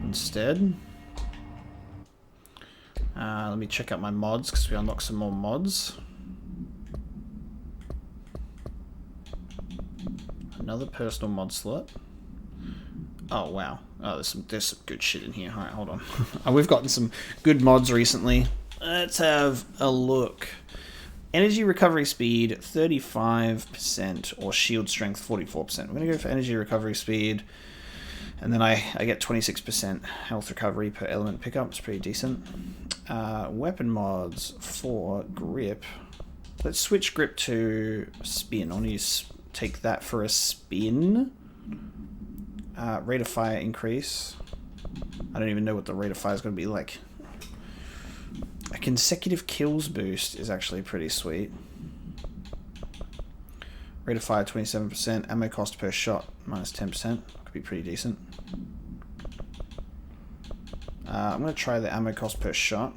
instead. Let me check out my mods because we unlocked some more mods. Another personal mod slot. Oh wow. Oh, there's some good shit in here. Alright, hold on. We've gotten some good mods recently. Let's have a look. Energy recovery speed 35% or shield strength 44%. We're gonna go for energy recovery speed. And then I get 26% health recovery per element pickup. It's pretty decent. Weapon mods for grip. Let's switch grip to spin. I want to take that for a spin. Rate of fire increase. I don't even know what the rate of fire is going to be like. A consecutive kills boost is actually pretty sweet. Rate of fire 27%. Ammo cost per shot minus 10%. Could be pretty decent. I'm going to try the ammo cost per shot.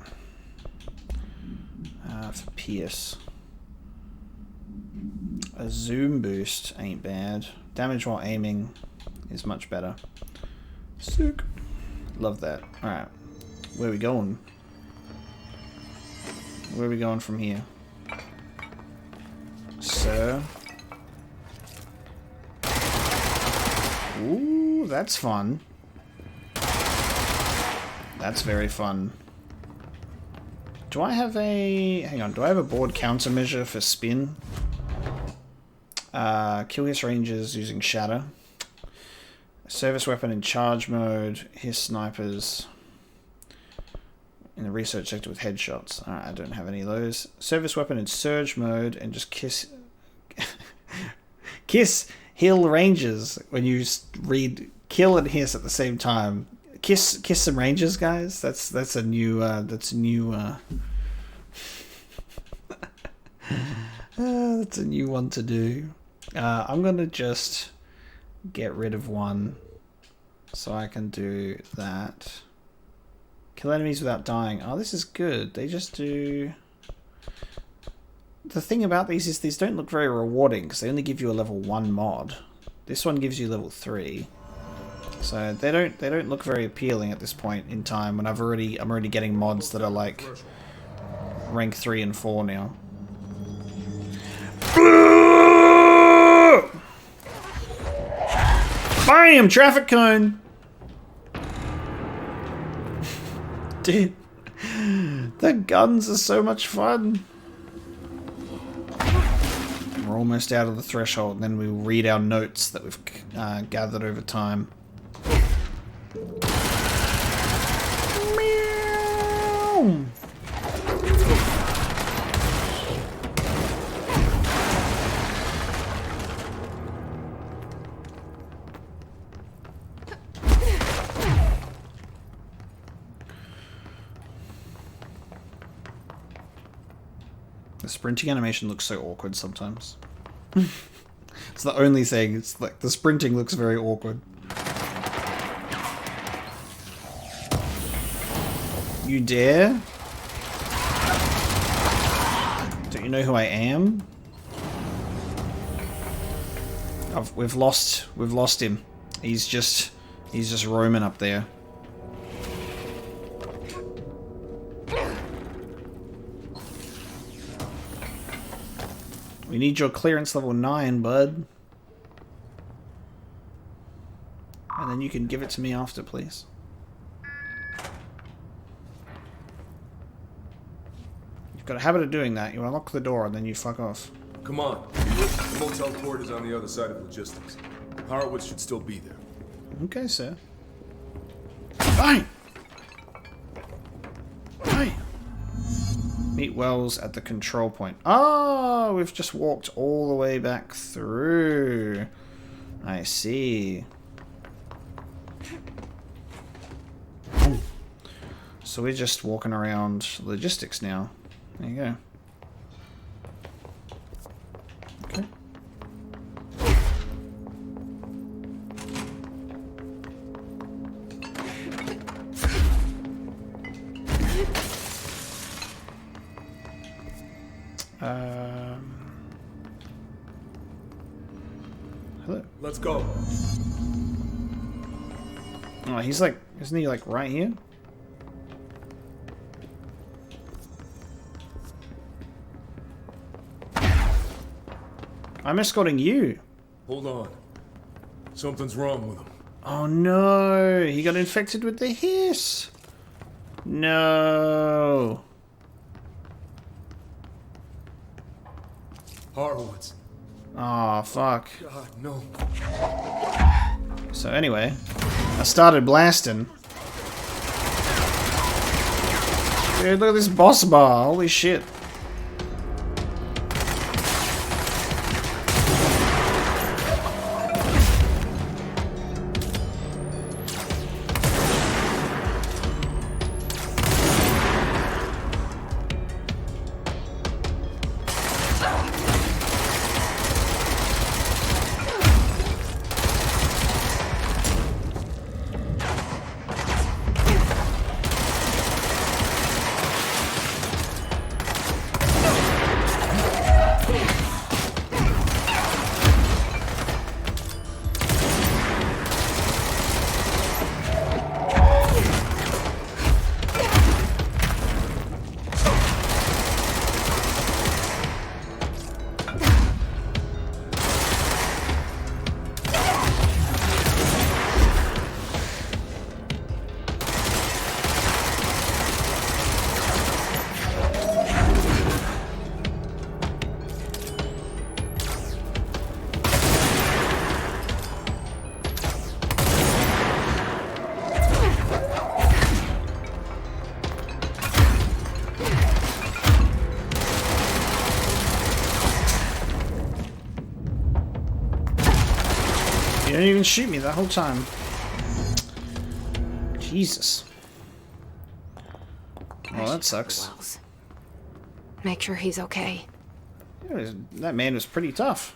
For Pierce. A zoom boost ain't bad. Damage while aiming is much better. Sick. Love that. Alright. Where are we going? Where are we going from here? Sir. Ooh, that's fun. That's very fun. Do I have a... Hang on, do I have a board countermeasure for spin? Kill hiss ranges using shatter. Service weapon in charge mode. Hiss snipers in the research sector with headshots. Alright, I don't have any of those. Service weapon in surge mode and just kiss... Kiss heal ranges when you read kill and hiss at the same time. Kiss some rangers, guys. That's a new that's a new that's a new one to do. I'm gonna just get rid of one so I can do that. Kill enemies without dying. Oh, this is good. They just do... The thing about these is these don't look very rewarding because they only give you a level 1 mod. This one gives you level 3. So they don't look very appealing at this point in time when I'm already getting mods that are like rank 3 and 4 now. Bam! Traffic cone! Dude, the guns are so much fun. We're almost out of the threshold, and then we read our notes that we've gathered over time. Meow. The sprinting animation looks so awkward sometimes. It's the only thing. It's like the sprinting looks very awkward. You dare? Don't you know who I am? We've lost him. He's just roaming up there. We need your clearance level 9, bud. And then you can give it to me after, please. You've got a habit of doing that. You unlock the door and then you fuck off. Come on. The motel port is on the other side of logistics. Horowitz should still be there. Okay, sir. Fine! Fine! Meet Wells at the control point. Oh, we've just walked all the way back through. I see. So we're just walking around logistics now. There you go. Okay. hello. Let's go. Oh, he's like, isn't he like right here? I'm escorting you. Hold on. Something's wrong with him. Oh no, he got infected with the hiss. No. Horowitz. Oh, fuck. God, no. So anyway, I started blasting. Dude, look at this boss bar. Holy shit. You didn't even shoot me that whole time. Jesus. Well, that sucks. Wells. Make sure he's okay. That man was pretty tough.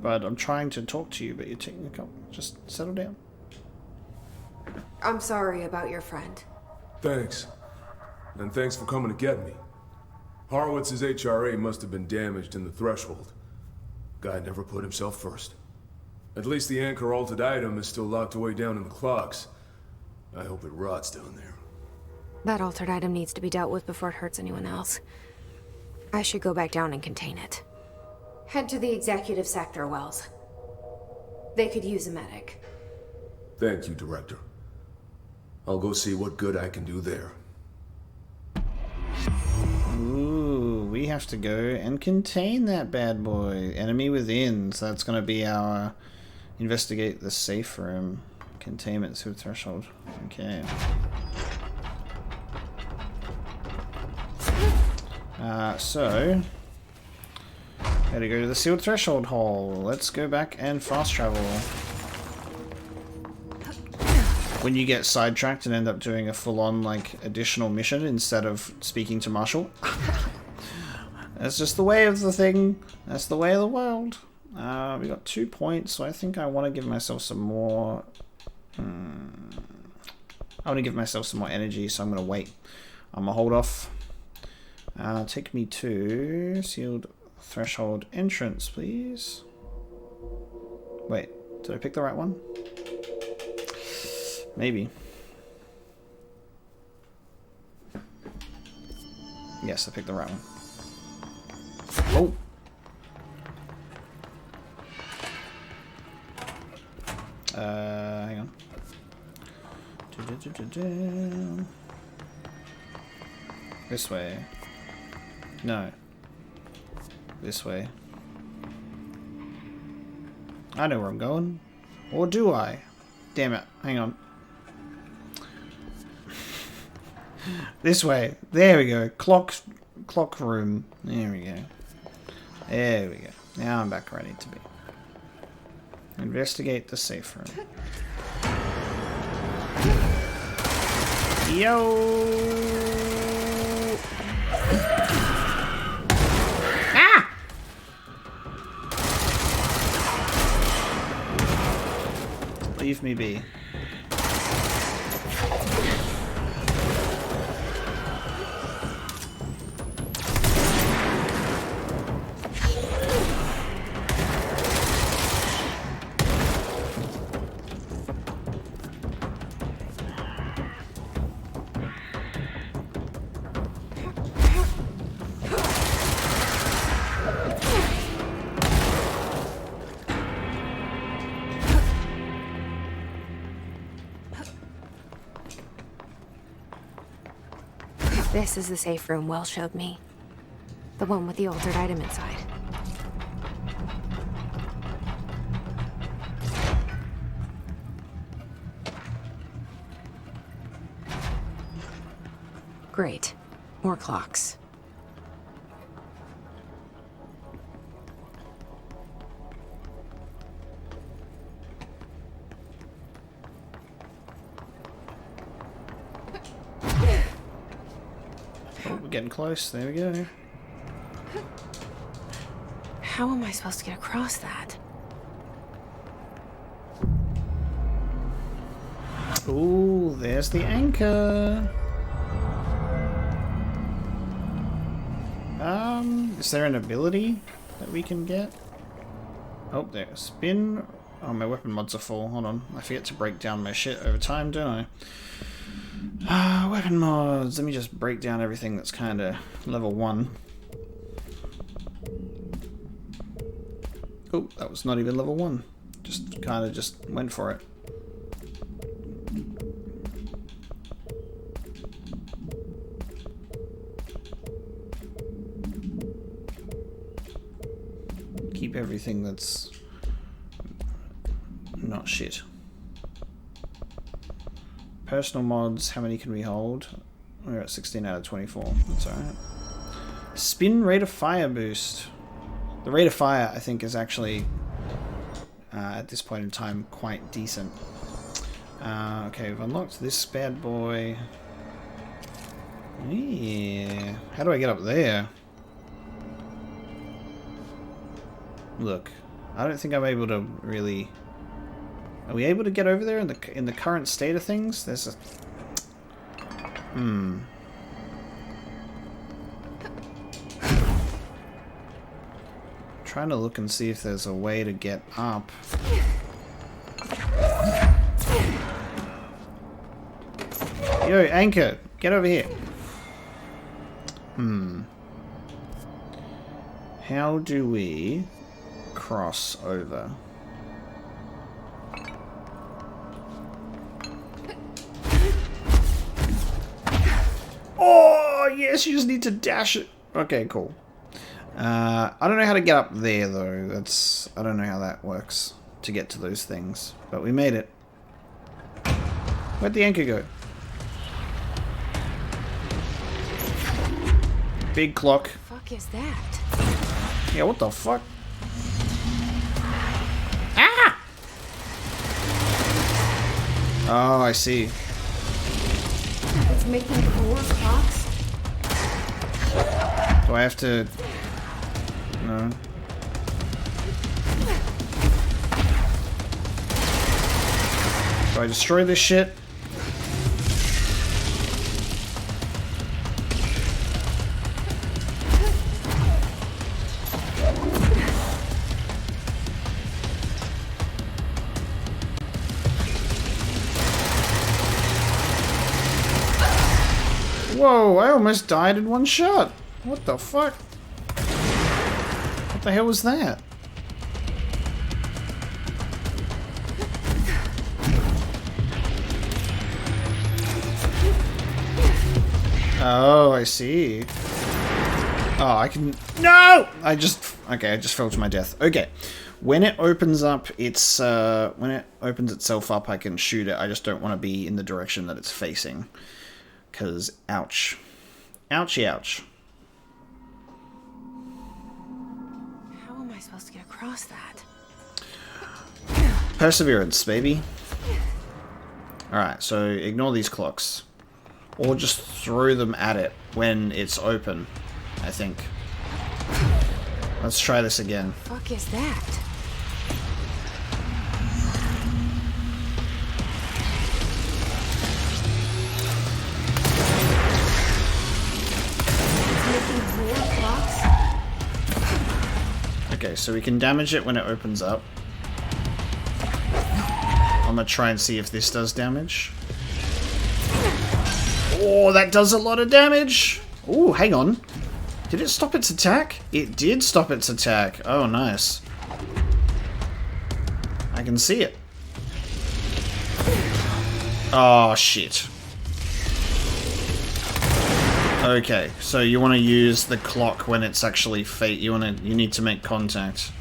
But I'm trying to talk to you, but you're taking a couple. Just settle down. I'm sorry about your friend. Thanks. And thanks for coming to get me. Horowitz's HRA must have been damaged in the threshold. Guy never put himself first. At least the anchor altered item is still locked away down in the clocks. I hope it rots down there. That altered item needs to be dealt with before it hurts anyone else. I should go back down and contain it. Head to the executive sector, Wells. They could use a medic. Thank you, Director. I'll go see what good I can do there. Ooh, we have to go and contain that bad boy. Enemy within. So that's going to be our investigate the safe room. Containment through threshold. Okay. So gotta go to the sealed threshold hole. Let's go back and fast travel. When you get sidetracked and end up doing a full-on like additional mission instead of speaking to Marshall. That's just the way of the thing. That's the way of the world. We got 2 points, so I think I want to give myself some more. I want to give myself some more energy, so I'm gonna wait. I'm gonna hold off. Take me to sealed threshold entrance, please. Wait, did I pick the right one? Maybe. Yes, I picked the right one. Oh! Hang on. This way. No. This way. I know where I'm going. Or do I? Damn it. Hang on. This way. There we go. Clock room. There we go. There we go. Now I'm back where I need to be. Investigate the safe room. Yo! Ah! Leave me be. This is the safe room Wells showed me. The one with the altered item inside. Great. More clocks. Oh, we're getting close. There we go. How am I supposed to get across that? Ooh, there's the anchor. Is there an ability that we can get? Oh, there. Spin. Oh, my weapon mods are full. Hold on. I forget to break down my shit over time, don't I? Weapon mods. Let me just break down everything that's kind of level 1. Oh, that was not even level 1. Just kind of just went for it. Keep everything that's not shit. Personal mods, how many can we hold? We're at 16 out of 24. That's alright. Spin rate of fire boost. The rate of fire, I think, is actually at this point in time quite decent. Okay, we've unlocked this bad boy. Yeah. How do I get up there? Look, I don't think I'm able to really. Are we able to get over there in the current state of things? There's a. Trying to look and see if there's a way to get up. Yo, anchor, get over here. How do we cross over? Oh, yes, you just need to dash it. Okay, cool. I don't know how to get up there, though. I don't know how that works to get to those things. But we made it. Where'd the anchor go? Big clock. What the fuck is that? Yeah, what the fuck? Ah! Oh, I see. It's making 4 clocks? Do I have to... No. Do I destroy this shit? Whoa, I almost died in one shot. What the fuck? What the hell was that? Oh, I see. Oh, I can... No! Okay, I just fell to my death. Okay. When it opens up, it's... when it opens itself up, I can shoot it. I just don't want to be in the direction that it's facing. Because, ouch. Ouchie, ouch. How am I supposed to get across that? Perseverance, baby. Alright, so ignore these clocks. Or just throw them at it when it's open, I think. Let's try this again. What the fuck is that? Okay, so we can damage it when it opens up. I'm gonna try and see if this does damage. Oh, that does a lot of damage! Oh, hang on. Did it stop its attack? It did stop its attack. Oh, nice. I can see it. Oh, shit. Okay, so you want to use the clock when it's actually fate. You need to make contact.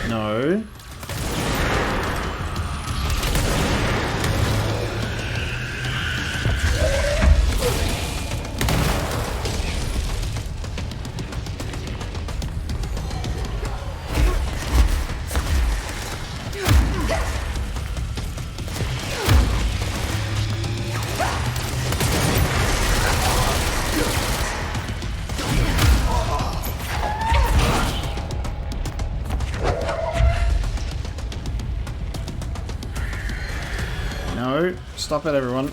No. No, stop it, everyone.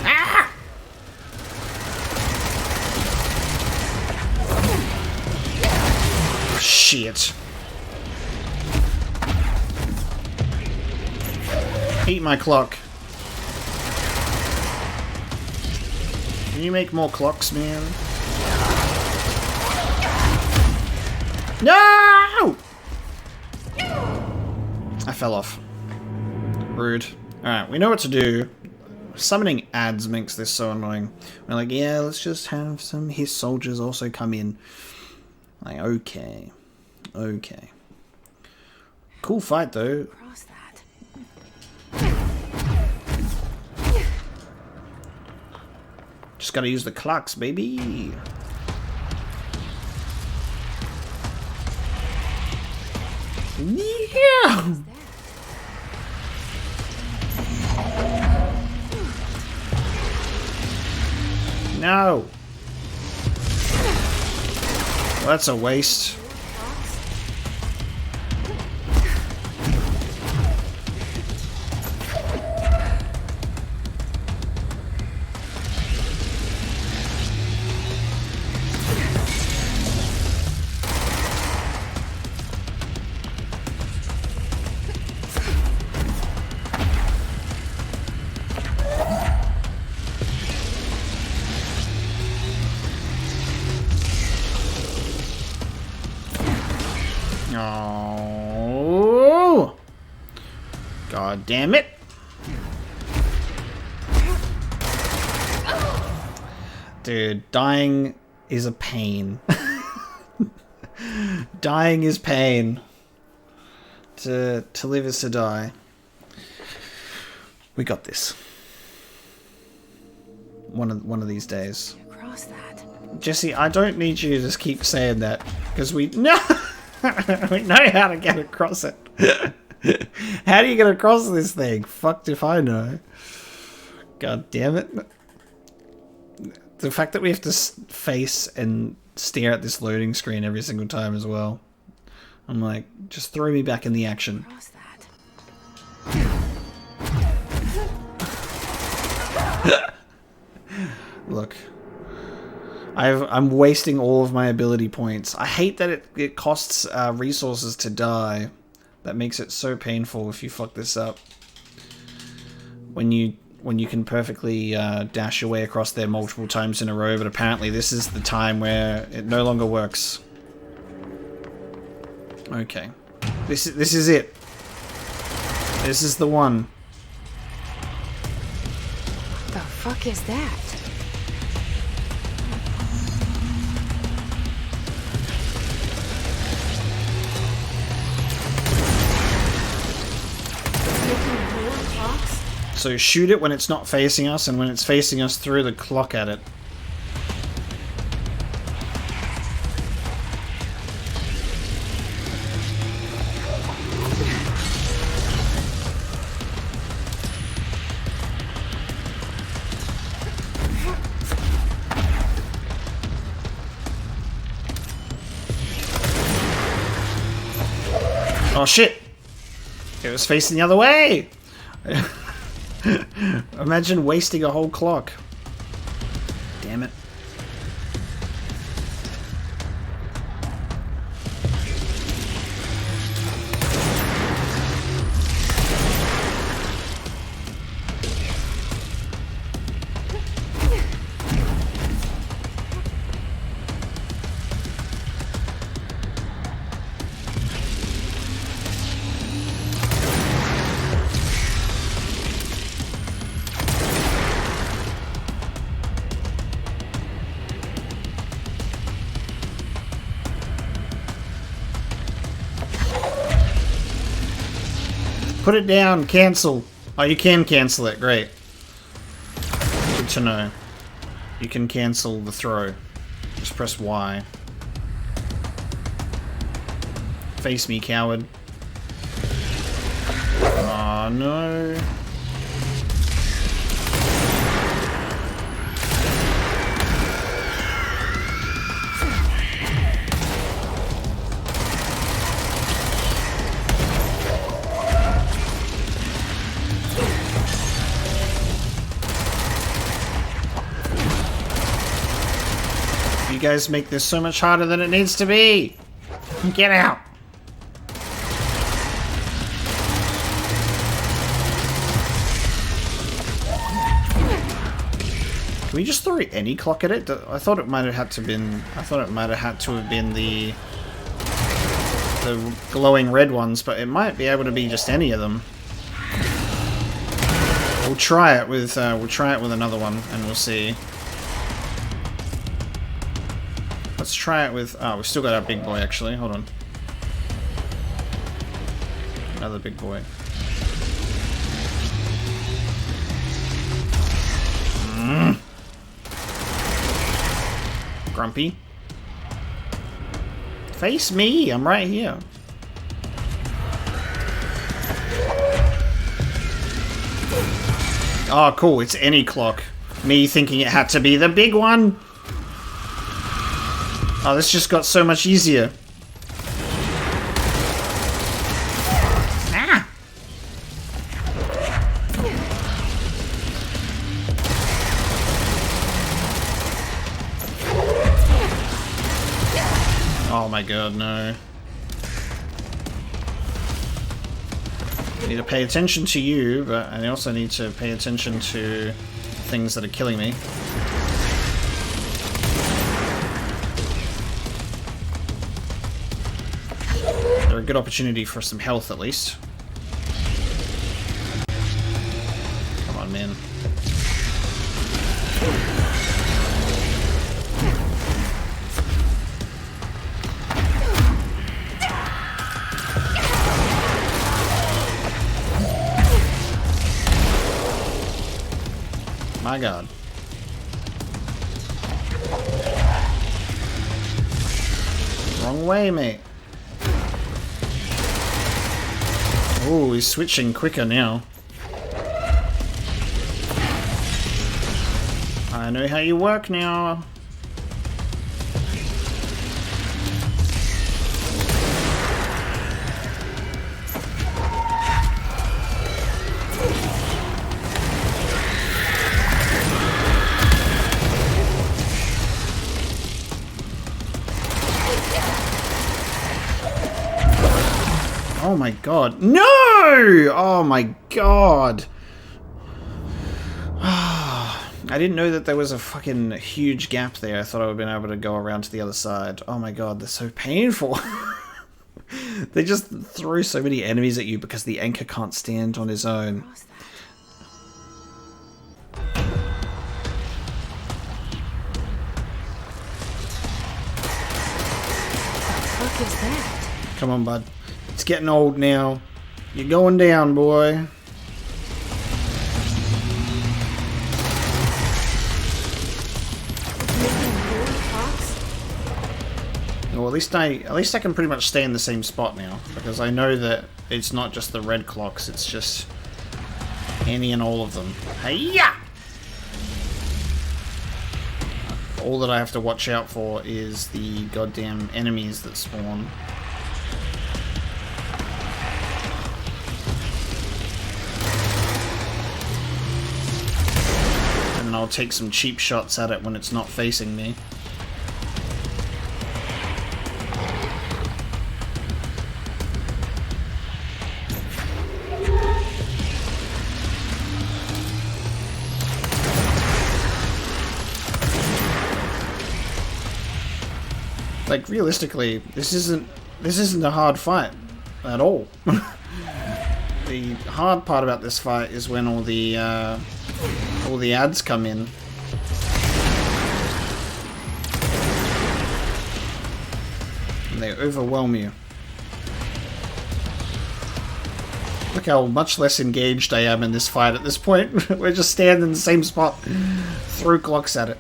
Ah! Shit. Eat my clock. Can you make more clocks, man? No! I fell off. Rude. Alright, we know what to do. Summoning ads makes this so annoying. We're like, yeah, let's just have some his soldiers also come in. Like, okay. Okay. Cool fight, though. Cross that. Just gotta use the clocks, baby. Yeah! No! Well, that's a waste. Oh! God damn it! Dude, dying is a pain. Dying is pain. To live is to die. We got this. One of these days. Cross that. Jesse, I don't need you to just keep saying that because we no. We know how to get across it. How do you get across this thing? Fucked if I know. God damn it. The fact that we have to face and stare at this loading screen every single time as well. I'm like, just throw me back in the action. Cross that. Look. I'm wasting all of my ability points. I hate that it costs resources to die. That makes it so painful if you fuck this up. When you can perfectly dash your way across there multiple times in a row, but apparently this is the time where it no longer works. Okay. This is it. This is the one. The fuck is that? So shoot it when it's not facing us, and when it's facing us, throw the clock at it. Oh shit! It was facing the other way! Imagine wasting a whole clock. Damn it. Put it down. Cancel. Oh, you can cancel it. Great. Good to know. You can cancel the throw. Just press Y. Face me, coward. Oh, no. You guys make this so much harder than it needs to be. Get out. Can we just throw any clock at it? I thought it might have had to been. I thought it might have had to have been the glowing red ones, but it might be able to be just any of them. We'll try it with another one, and we'll see. Let's try it with. Oh, we've still got our big boy. Actually, hold on. Another big boy. Grumpy. Face me, I'm right here. Oh, cool, it's any clock. Me thinking it had to be the big one. Oh, this just got so much easier. Ah! Oh my god, no. I need to pay attention to you, but I also need to pay attention to things that are killing me. They're a good opportunity for some health, at least. Come on, man. My god. Wrong way, mate. Oh, he's switching quicker now. I know how you work now. Oh my god. No! Oh my god. I didn't know that there was a fucking huge gap there. I thought I would have been able to go around to the other side. Oh my god, they're so painful. They just throw so many enemies at you because the anchor can't stand on his own. What is that? Come on, bud. It's getting old now. You're going down, boy. Well, at least I can pretty much stay in the same spot now, because I know that it's not just the red clocks, it's just any and all of them. Hey-ya! All that I have to watch out for is the goddamn enemies that spawn. And I'll take some cheap shots at it when it's not facing me. Like, realistically, this isn't a hard fight at all. The hard part about this fight is when all the ads come in. And they overwhelm you. Look how much less engaged I am in this fight at this point. We're just standing in the same spot. Throw clocks at it.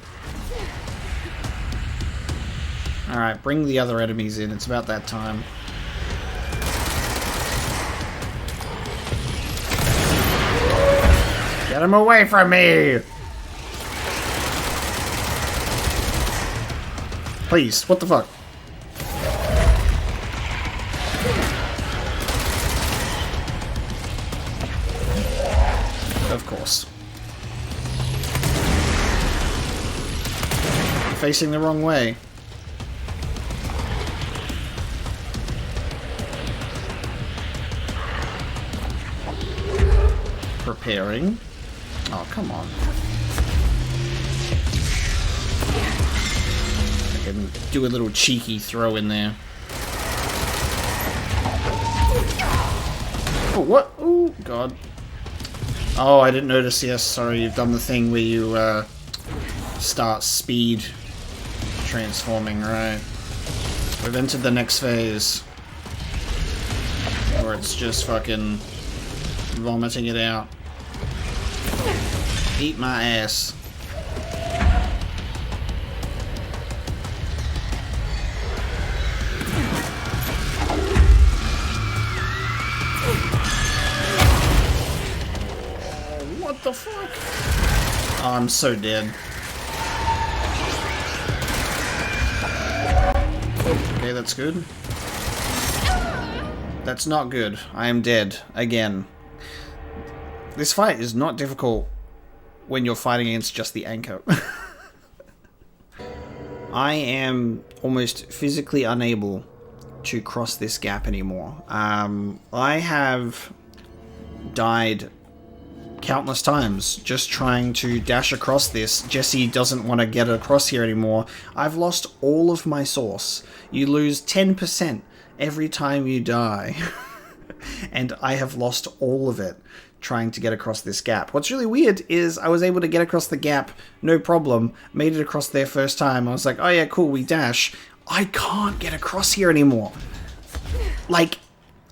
Alright, bring the other enemies in. It's about that time. Get him away from me! Please, what the fuck? Of course. You're facing the wrong way. Preparing. Oh, come on. I can do a little cheeky throw in there. Oh, what? Oh, God. Oh, I didn't notice. Yes, sorry. You've done the thing where you start speed transforming, right? We've entered the next phase. Where it's just fucking vomiting it out. Eat my ass. What the fuck? Oh, I'm so dead. Okay, that's good. That's not good. I am dead. Again. This fight is not difficult when you're fighting against just the anchor. I am almost physically unable to cross this gap anymore. I have died countless times just trying to dash across this. Jesse doesn't want to get across here anymore. I've lost all of my source. You lose 10% every time you die. And I have lost all of it trying to get across this gap. What's really weird is I was able to get across the gap, no problem, made it across there first time. I was like, oh yeah, cool, we dash. I can't get across here anymore. Like,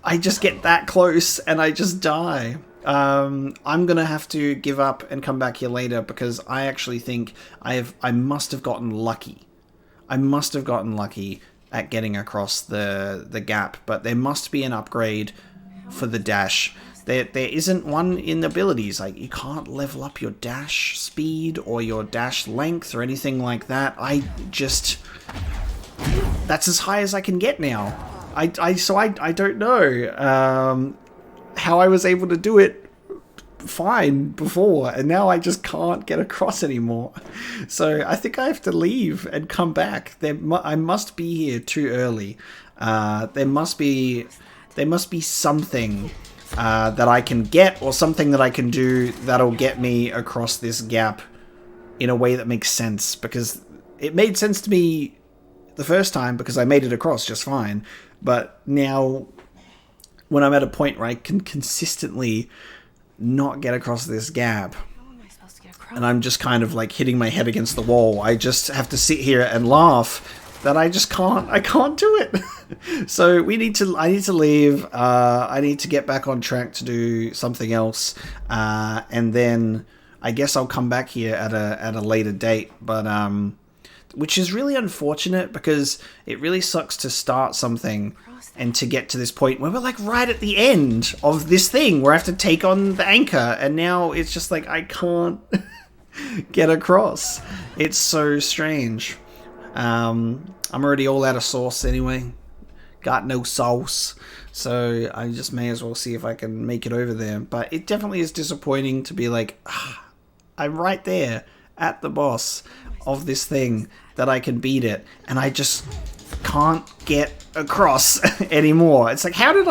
I just get that close and I just die. I'm gonna have to give up and come back here later because I actually think I must have gotten lucky. I must have gotten lucky at getting across the gap, but there must be an upgrade for the dash. There isn't one in the abilities. Like, you can't level up your dash speed or your dash length or anything like that. That's as high as I can get now. So I don't know how I was able to do it fine before, and now I just can't get across anymore. So I think I have to leave and come back. I must be here too early. There must be something that I can get, or something that I can do that'll get me across this gap in a way that makes sense, because it made sense to me the first time because I made it across just fine, but now when I'm at a point where I can consistently not get across this gap and I'm just kind of like hitting my head against the wall, I just have to sit here and laugh that I can't do it. So I need to leave. I need to get back on track to do something else, and then I guess I'll come back here at a later date. But which is really unfortunate because it really sucks to start something and to get to this point where we're like right at the end of this thing where I have to take on the anchor, and now it's just like I can't get across. It's so strange. I'm already all out of sauce anyway. Got no sauce. So I just may as well see if I can make it over there. But it definitely is disappointing to be like, I'm right there at the boss of this thing that I can beat it, and I just can't get across anymore. It's like, how did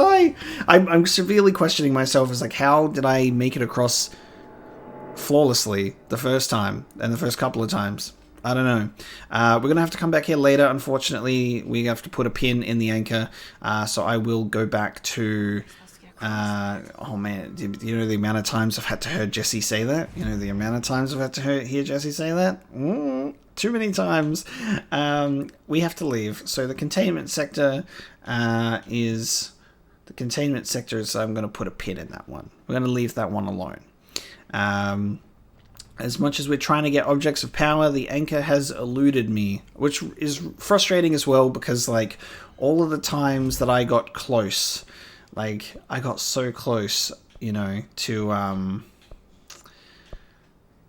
I'm severely questioning myself. It's like, how did I make it across flawlessly the first time and the first couple of times? I don't know. We're going to have to come back here later. Unfortunately, we have to put a pin in the anchor. So I will go back to... oh man, do you know the amount of times I've had to hear Jesse say that? You know the amount of times I've had to hear Jesse say that? Too many times. We have to leave. So the containment sector is... The containment sectors, I'm going to put a pin in that one. We're going to leave that one alone. As much as we're trying to get objects of power, the anchor has eluded me, which is frustrating as well, because like all of the times that I got close, like I got so close, you know, to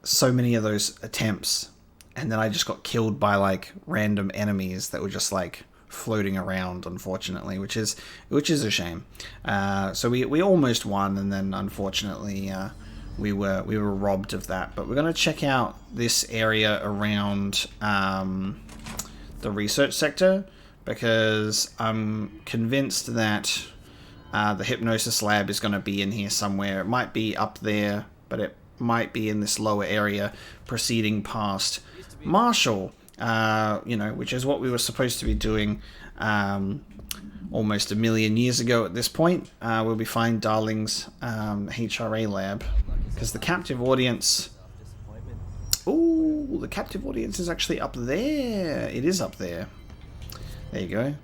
so many of those attempts, and then I just got killed by like random enemies that were just like floating around, unfortunately, which is a shame. So we almost won, and then unfortunately we were robbed of that. But we're going to check out this area around the research sector, because I'm convinced that the hypnosis lab is going to be in here somewhere. It might be up there, but it might be in this lower area proceeding past Marshall, you know, which is what we were supposed to be doing almost a million years ago at this point. We'll be finding Darling's HRA lab, because the captive audience... Ooh, the captive audience is actually up there. It is up there. There you go.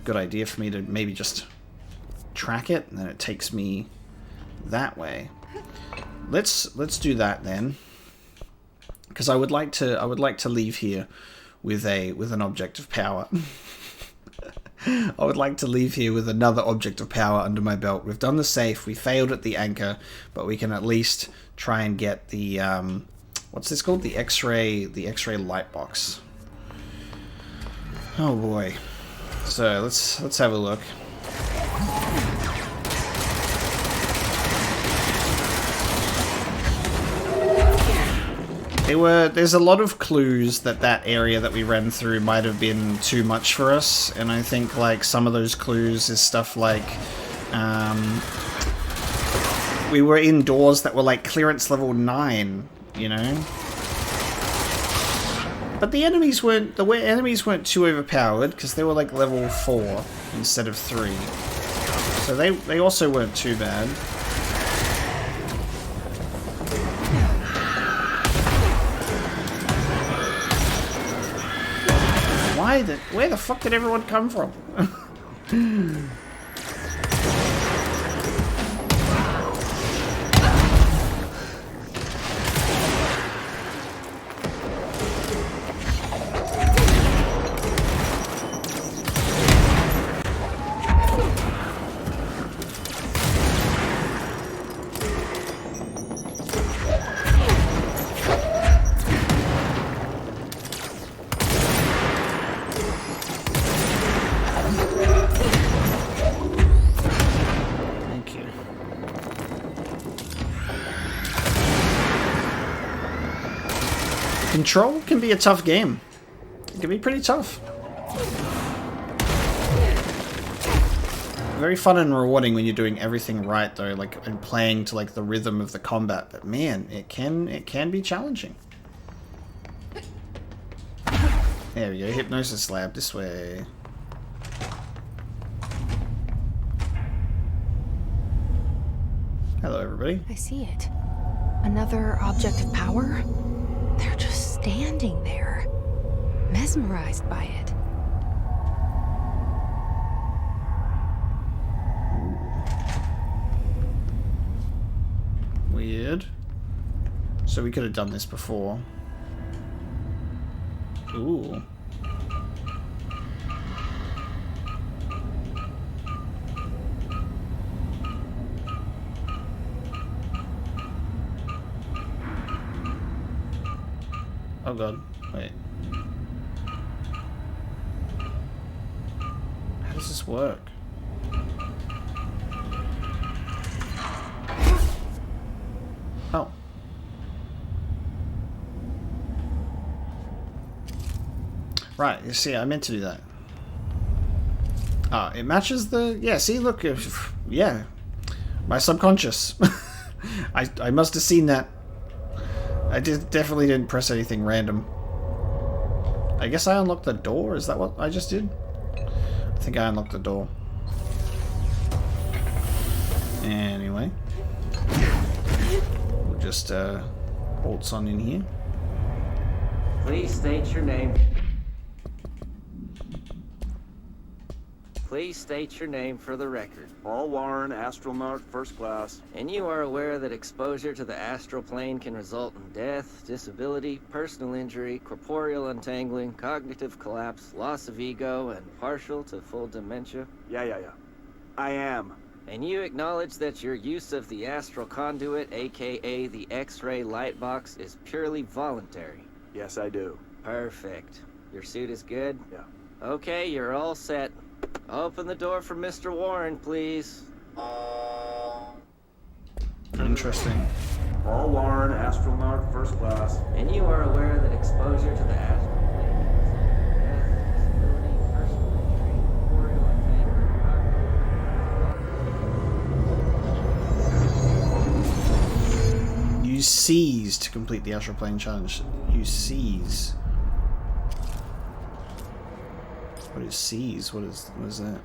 Good idea for me to maybe just track it, and then it takes me that way. Let's do that then, because I would like to leave here with an object of power. I would like to leave here with another object of power under my belt. We've done the safe, we failed at the anchor, but we can at least try and get the what's this called? The X-ray light box. Oh boy. So let's have a look. There's a lot of clues that area that we ran through might have been too much for us, and I think like some of those clues is stuff like we were in doors that were like clearance level 9, you know. But the enemies weren't too overpowered, because they were like level 4 instead of 3, so they also weren't too bad. Where the fuck did everyone come from? Control can be a tough game. It can be pretty tough. Very fun and rewarding when you're doing everything right, though, like, and playing to like the rhythm of the combat. But man, it can be challenging. There we go, hypnosis lab this way. Hello, everybody. I see it. Another object of power? They're just standing there, mesmerized by it. Weird. So we could have done this before. Ooh. Oh god, wait. How does this work? Oh. Right, you see, I meant to do that. Ah, it matches the... Yeah, see, look, yeah. My subconscious. I must have seen that. I definitely didn't press anything random. I guess I unlocked the door? Is that what I just did? I think I unlocked the door. Anyway. We'll just waltz on in here. Please state your name. please state your name for the record. Paul Warren, astronaut, first class. And you are aware that exposure to the astral plane can result in death, disability, personal injury, corporeal untangling, cognitive collapse, loss of ego, and partial to full dementia? Yeah. I am. And you acknowledge that your use of the astral conduit, aka the X-ray light box, is purely voluntary? Yes, I do. Perfect. Your suit is good? Yeah. Okay, you're all set. Open the door for Mr. Warren, please. Interesting. Paul Warren, astronaut, first class. And you are aware that exposure to the astral plane can result in death, disability, personal injury, corporeal entanglement. You seize to complete the astral plane challenge. You seize. What is seize? What is that?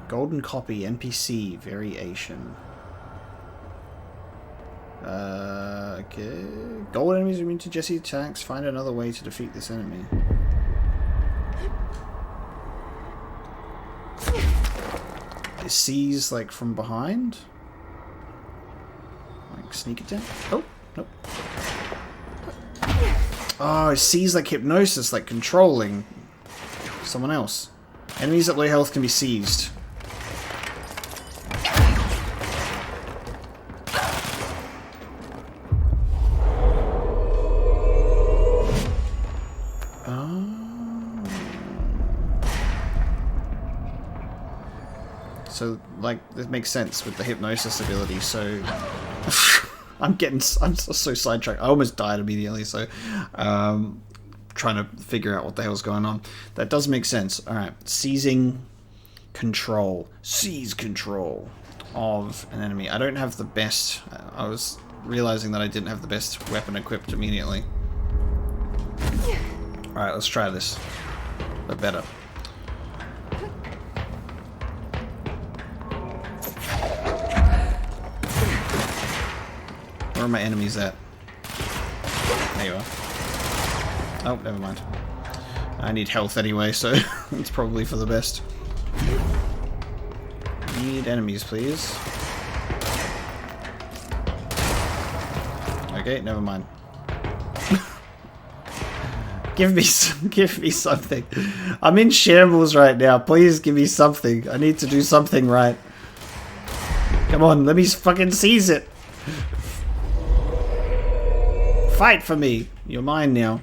Golden copy NPC variation. Okay. Gold enemies are immune to Jesse attacks. Find another way to defeat this enemy. Is seize like from behind? Like sneak attack? Oh, nope. Oh, it sees like hypnosis, like controlling someone else. Enemies at low health can be seized. So, like, it makes sense with the hypnosis ability, so... I'm so sidetracked. I almost died immediately, so trying to figure out what the hell's going on. That does make sense. Alright, seizing control. Seize control of an enemy. I don't have the best... I was realizing that I didn't have the best weapon equipped immediately. Alright, let's try this. But better. Where are my enemies at? There you are. Oh, never mind. I need health anyway, so it's probably for the best. Need enemies, please. Okay, never mind. Give me something. I'm in shambles right now. Please give me something. I need to do something right. Come on, let me fucking seize it. Fight for me. You're mine now.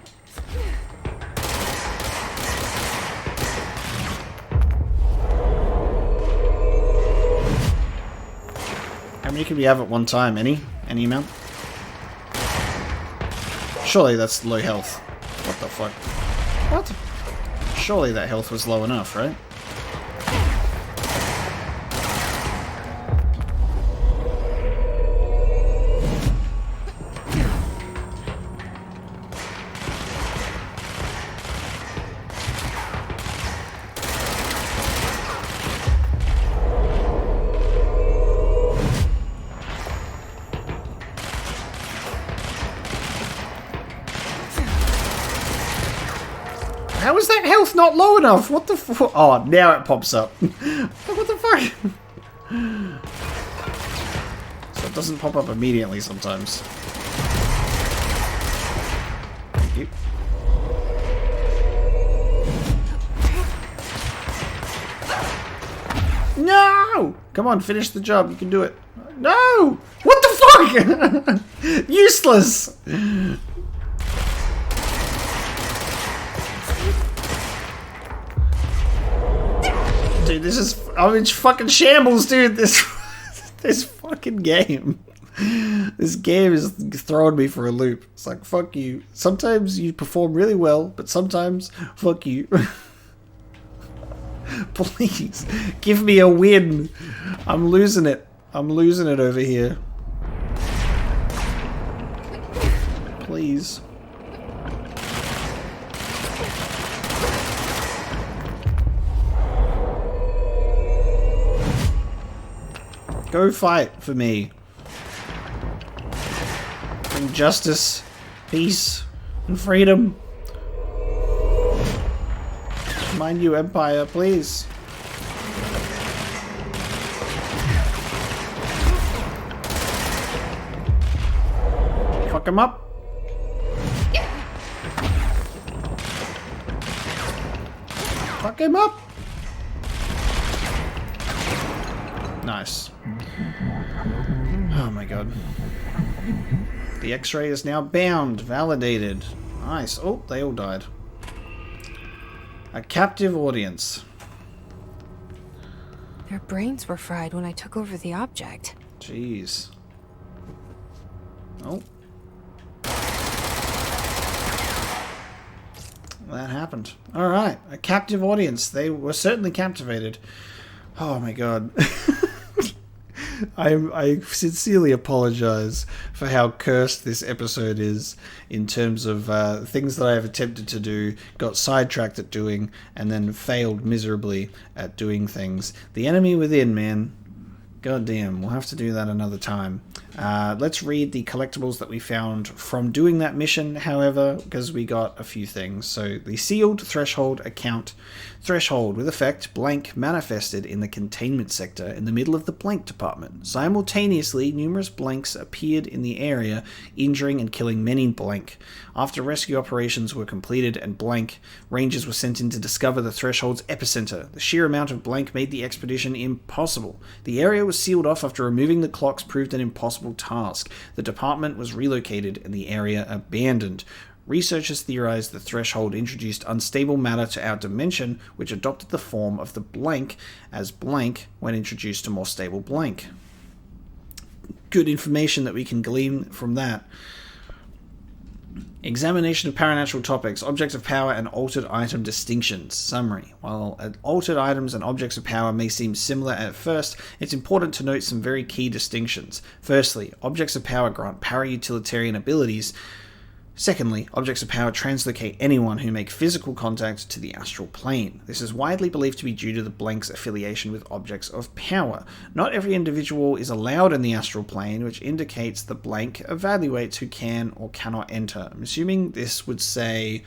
How many can we have at one time? Any? Any amount? Surely that's low health. What the fuck? What? Surely that health was low enough, right? How is that health not low enough? What the fuck? Oh, now it pops up. What the fuck? So it doesn't pop up immediately sometimes. Thank you. No! Come on, finish the job. You can do it. No! What the fuck? Useless! Dude, this is... I'm in fucking shambles, dude. This fucking game. This game is throwing me for a loop. It's like, fuck you. Sometimes you perform really well, but sometimes, fuck you. Please, give me a win. I'm losing it. I'm losing it over here. Please. Go fight for me. Bring justice, peace, and freedom Mind you, Empire, please. Fuck him up. Fuck him up. Nice. Oh my god. The X-ray is now bound. Validated. Nice. Oh, they all died. A captive audience. Their brains were fried when I took over the object. Jeez. Oh. That happened. Alright. A captive audience. They were certainly captivated. Oh my god. I sincerely apologize for how cursed this episode is in terms of things that I have attempted to do, got sidetracked at doing, and then failed miserably at doing things. The enemy within, man. God damn, we'll have to do that another time. Let's read the collectibles that we found from doing that mission, however, because we got a few things. So, the sealed threshold account. Threshold with effect blank manifested in the containment sector in the middle of the blank department. Simultaneously, numerous blanks appeared in the area, injuring and killing many blank. After rescue operations were completed and blank, rangers were sent in to discover the threshold's epicenter. The sheer amount of blank made the expedition impossible. The area was sealed off after removing the clocks proved an impossible task. The department was relocated and the area abandoned. Researchers theorized the threshold introduced unstable matter to our dimension, which adopted the form of the blank as blank when introduced to more stable blank. Good information that we can glean from that. Examination of paranatural topics, objects of power and altered item distinctions. Summary. While altered items and objects of power may seem similar at first, it's important to note some very key distinctions. Firstly, objects of power grant para-utilitarian abilities. Secondly, objects of power translocate anyone who make physical contact to the astral plane. This is widely believed to be due to the blank's affiliation with objects of power. Not every individual is allowed in the astral plane, which indicates the blank evaluates who can or cannot enter. I'm assuming this would say...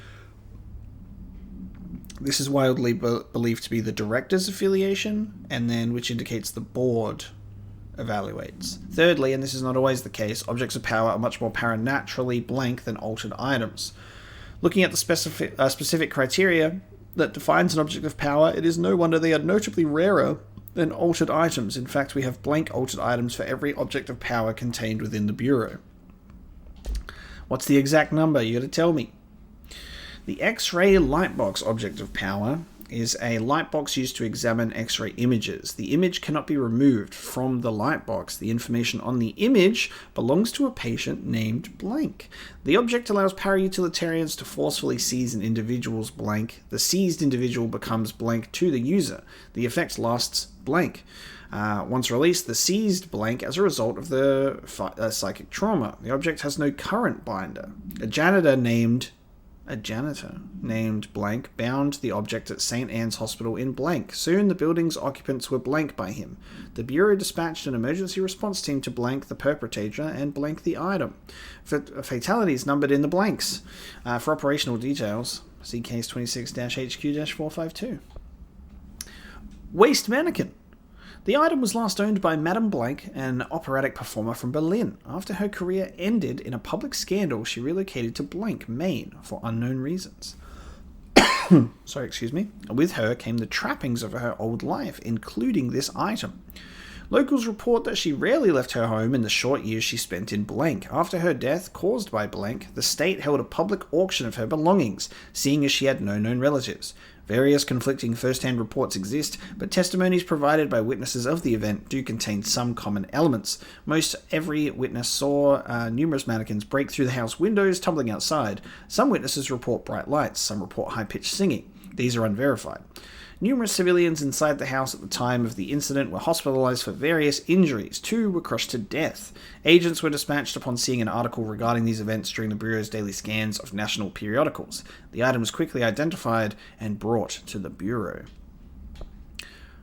This is widely believed to be the director's affiliation, and then which indicates the board evaluates. Thirdly, and this is not always the case, objects of power are much more paranaturally blank than altered items. Looking at the specific criteria that defines an object of power, it is no wonder they are notably rarer than altered items. In fact, we have blank altered items for every object of power contained within the Bureau. What's the exact number? You gotta tell me. The X-ray lightbox object of power is a lightbox used to examine X-ray images. The image cannot be removed from the lightbox. The information on the image belongs to a patient named blank. The object allows para-utilitarians to forcefully seize an individual's blank. The seized individual becomes blank to the user. The effect lasts blank. Once released, the seized blank as a result of the psychic trauma. The object has no current binder. A janitor named blank bound the object at St. Anne's Hospital in blank. Soon the building's occupants were blank by him. The Bureau dispatched an emergency response team to blank the perpetrator and blank the item. Fatalities numbered in the blanks. For operational details, see case 26-HQ-452. Waste mannequin. The item was last owned by Madame Blank, an operatic performer from Berlin. After her career ended in a public scandal, she relocated to Blank, Maine, for unknown reasons. Sorry, excuse me. With her came the trappings of her old life, including this item. Locals report that she rarely left her home in the short years she spent in Blank. After her death, caused by Blank, the state held a public auction of her belongings, seeing as she had no known relatives. Various conflicting first-hand reports exist, but testimonies provided by witnesses of the event do contain some common elements. Most every witness saw numerous mannequins break through the house windows, tumbling outside. Some witnesses report bright lights, some report high-pitched singing. These are unverified. Numerous civilians inside the house at the time of the incident were hospitalized for various injuries. 2 were crushed to death. Agents were dispatched upon seeing an article regarding these events during the Bureau's daily scans of national periodicals. The item was quickly identified and brought to the Bureau.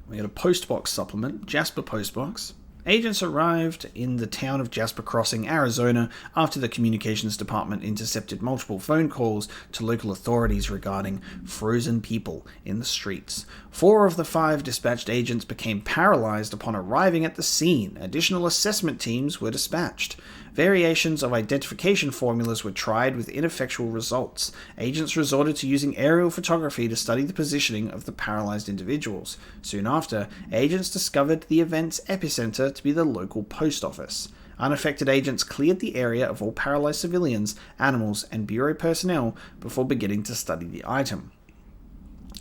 We got a postbox supplement, Jasper Postbox. Agents arrived in the town of Jasper Crossing, Arizona, after the communications department intercepted multiple phone calls to local authorities regarding frozen people in the streets. 4 of the 5 dispatched agents became paralyzed upon arriving at the scene. Additional assessment teams were dispatched. Variations of identification formulas were tried with ineffectual results. Agents resorted to using aerial photography to study the positioning of the paralyzed individuals. Soon after, agents discovered the event's epicenter to be the local post office. Unaffected agents cleared the area of all paralyzed civilians, animals, and bureau personnel before beginning to study the item.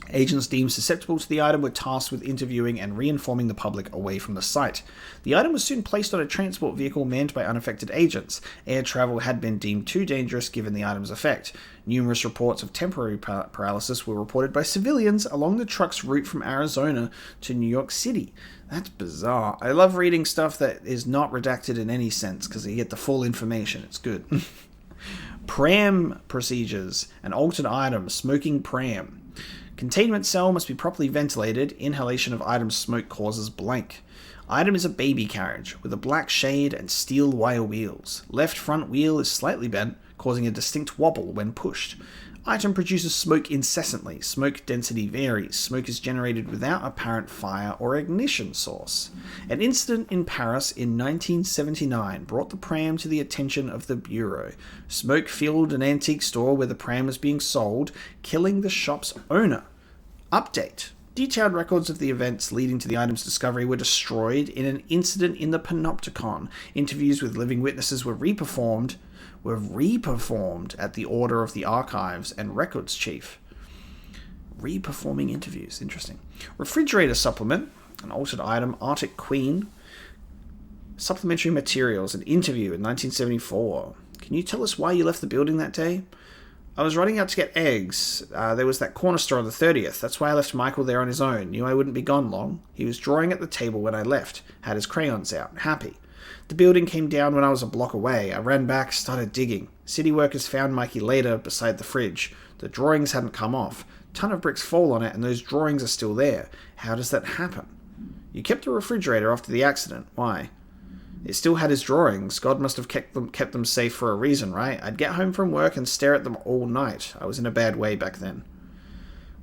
Agents deemed susceptible to the item were tasked with interviewing and re-informing the public away from the site. The item was soon placed on a transport vehicle manned by unaffected agents. Air travel had been deemed too dangerous given the item's effect. Numerous reports of temporary paralysis were reported by civilians along the truck's route from Arizona to New York City. That's bizarre. I love reading stuff that is not redacted in any sense because you get the full information. It's good. Pram procedures. An altered item. Smoking pram. Containment cell must be properly ventilated. Inhalation of item smoke causes blank. Item is a baby carriage with a black shade and steel wire wheels. Left front wheel is slightly bent, causing a distinct wobble when pushed. Item produces smoke incessantly. Smoke density varies. Smoke is generated without apparent fire or ignition source. An incident in Paris in 1979 brought the pram to the attention of the Bureau. Smoke filled an antique store where the pram was being sold, killing the shop's owner. Update. Detailed records of the events leading to the item's discovery were destroyed in an incident in the Panopticon. Interviews with living witnesses were reperformed at the order of the Archives and Records Chief. Reperforming interviews. Interesting. Refrigerator supplement. An altered item. Arctic Queen. Supplementary materials. An interview in 1974. Can you tell us why you left the building that day? I was running out to get eggs. There was that corner store on the 30th. That's why I left Michael there on his own. Knew I wouldn't be gone long. He was drawing at the table when I left. Had his crayons out. Happy. The building came down when I was a block away. I ran back, started digging. City workers found Mikey later beside the fridge. The drawings hadn't come off. Ton of bricks fall on it and those drawings are still there. How does that happen? You kept the refrigerator after the accident. Why? It still had his drawings. God must have kept them safe for a reason, right? I'd get home from work and stare at them all night. I was in a bad way back then.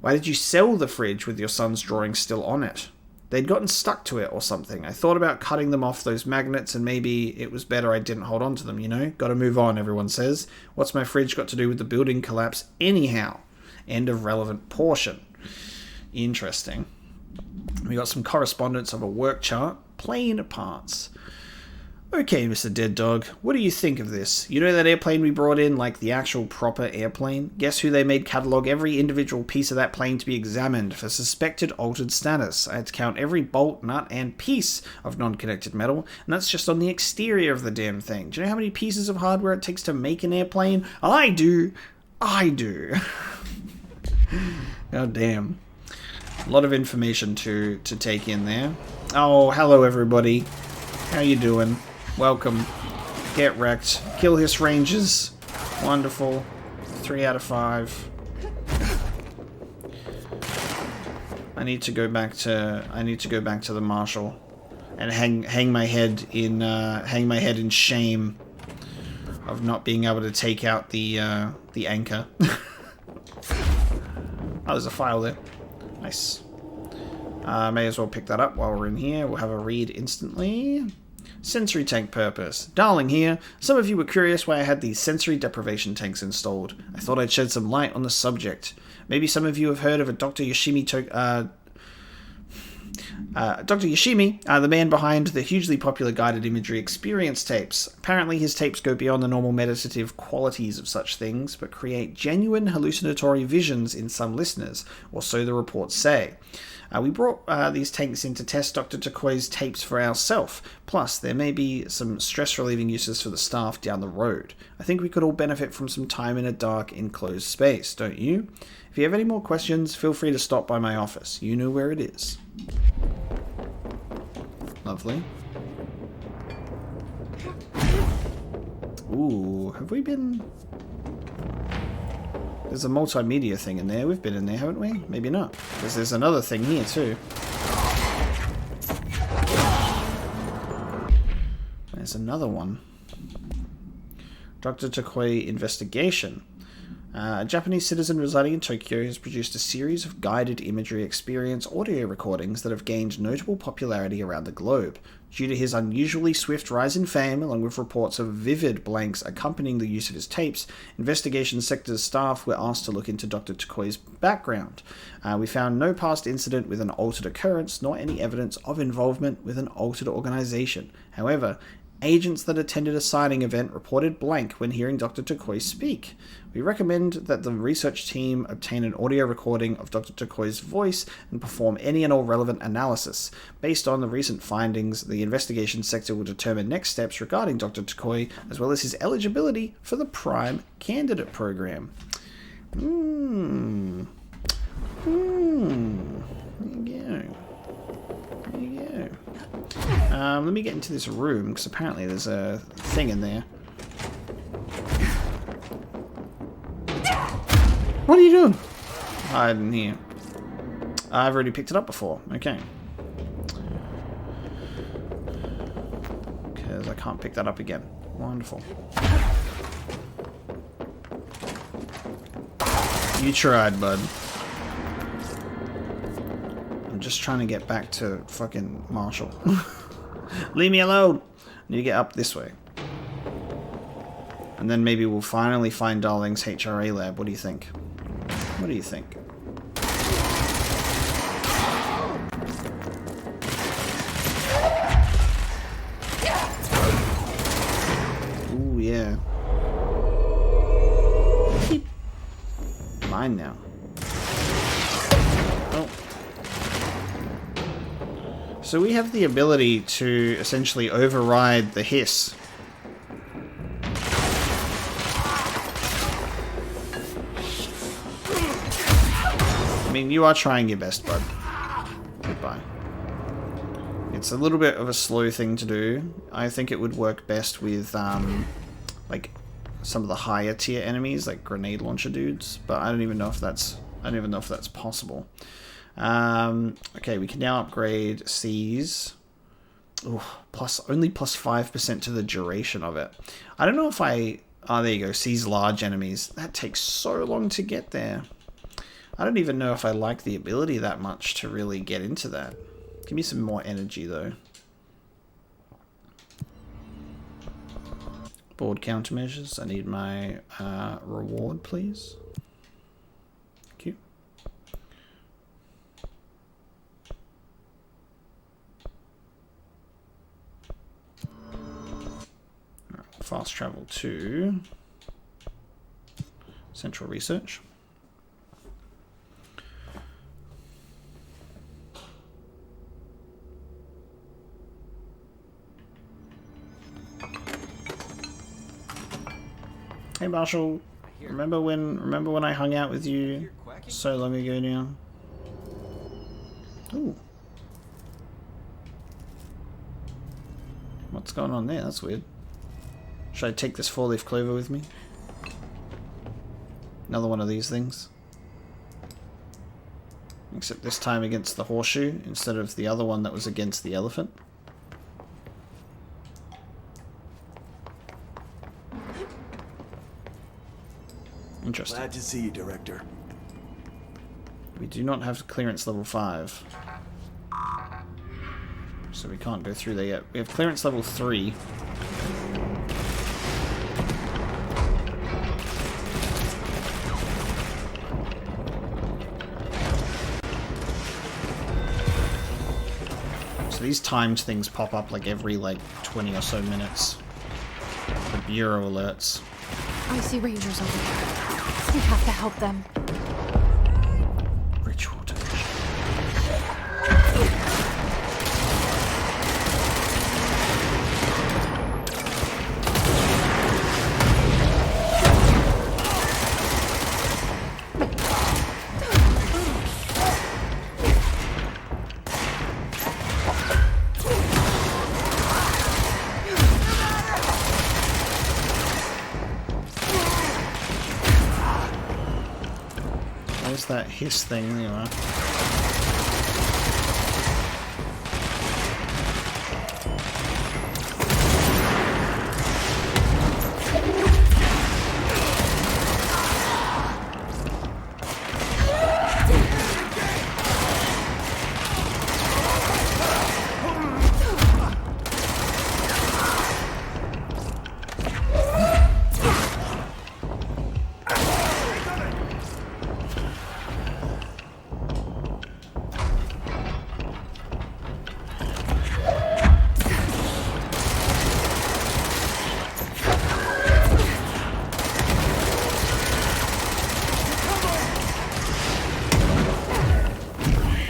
Why did you sell the fridge with your son's drawings still on it? They'd gotten stuck to it or something. I thought about cutting them off those magnets and maybe it was better I didn't hold on to them, you know? Gotta move on, everyone says. What's my fridge got to do with the building collapse anyhow? End of relevant portion. Interesting. We got some correspondence of a work chart. Plane parts. Okay, Mr. Dead Dog, what do you think of this? You know that airplane we brought in, like the actual proper airplane? Guess who they made catalog every individual piece of that plane to be examined for suspected altered status. I had to count every bolt, nut, and piece of non-connected metal, and that's just on the exterior of the damn thing. Do you know how many pieces of hardware it takes to make an airplane? I do. God damn. A lot of information to take in there. Oh, hello everybody. How you doing? Welcome. Get wrecked. Kill his rangers. Wonderful. 3 out of 5. I need to go back to the marshal and hang my head in shame of not being able to take out the anchor. Oh, there's a file there. Nice. May as well pick that up while we're in here. We'll have a read instantly. Sensory tank purpose. Darling here. Some of you were curious why I had these sensory deprivation tanks installed. I thought I'd shed some light on the subject. Maybe some of you have heard of a Dr. Yoshimi Dr. Yoshimi, the man behind the hugely popular guided imagery experience tapes. Apparently his tapes go beyond the normal meditative qualities of such things, but create genuine hallucinatory visions in some listeners, or so the reports say. We brought these tanks in to test Dr. Takoi's tapes for ourselves. Plus, there may be some stress-relieving uses for the staff down the road. I think we could all benefit from some time in a dark, enclosed space, don't you? If you have any more questions, feel free to stop by my office. You know where it is. Lovely. Ooh, have we been... There's a multimedia thing in there. We've been in there, haven't we? Maybe not. Because there's another thing here, too. there's another one. Dr. Tokoi investigation. A Japanese citizen residing in Tokyo has produced a series of guided imagery experience audio recordings that have gained notable popularity around the globe. Due to his unusually swift rise in fame, along with reports of vivid blanks accompanying the use of his tapes, Investigation Sector's staff were asked to look into Dr. Tokoi's background. We found no past incident with an altered occurrence, nor any evidence of involvement with an altered organization. However, agents that attended a signing event reported blank when hearing Dr. Tokoi speak. We recommend that the research team obtain an audio recording of Dr. Tokoi's voice and perform any and all relevant analysis. Based on the recent findings, the investigation sector will determine next steps regarding Dr. Tokoi, as well as his eligibility for the Prime Candidate Program. There you go. There you go. Let me get into this room, because apparently there's a thing in there. What are you doing? I didn't hear. I've already picked it up before. Okay. Because I can't pick that up again. Wonderful. You tried, bud. I'm just trying to get back to fucking Marshall. Leave me alone! I need to get up this way. And then maybe we'll finally find Darling's HRA lab. What do you think? What do you think? Ooh, yeah. Mine now. Oh. So we have the ability to essentially override the hiss. I mean, you are trying your best, bud. Goodbye. It's a little bit of a slow thing to do. I think it would work best with, like, some of the higher tier enemies, like grenade launcher dudes. But I don't even know if that's possible. Okay, we can now upgrade C's. Ooh, only plus 5% to the duration of it. I don't know if I... Oh, there you go. C's large enemies. That takes so long to get there. I don't even know if I like the ability that much to really get into that. Give me some more energy, though. Board countermeasures. I need my reward, please. Thank you. Right, fast travel to Central Research. Hey Marshall, remember when I hung out with you so long ago now? Ooh. What's going on there? That's weird. Should I take this 4-leaf clover with me? Another one of these things. Except this time against the horseshoe instead of the other one that was against the elephant. Interesting. Glad to see you, Director. We do not have clearance level 5. So we can't go through there yet. We have clearance level 3. So these timed things pop up like every 20 or so minutes. The Bureau alerts. I see Rangers over there. We have to help them. Ritual division. That hiss thing anyway.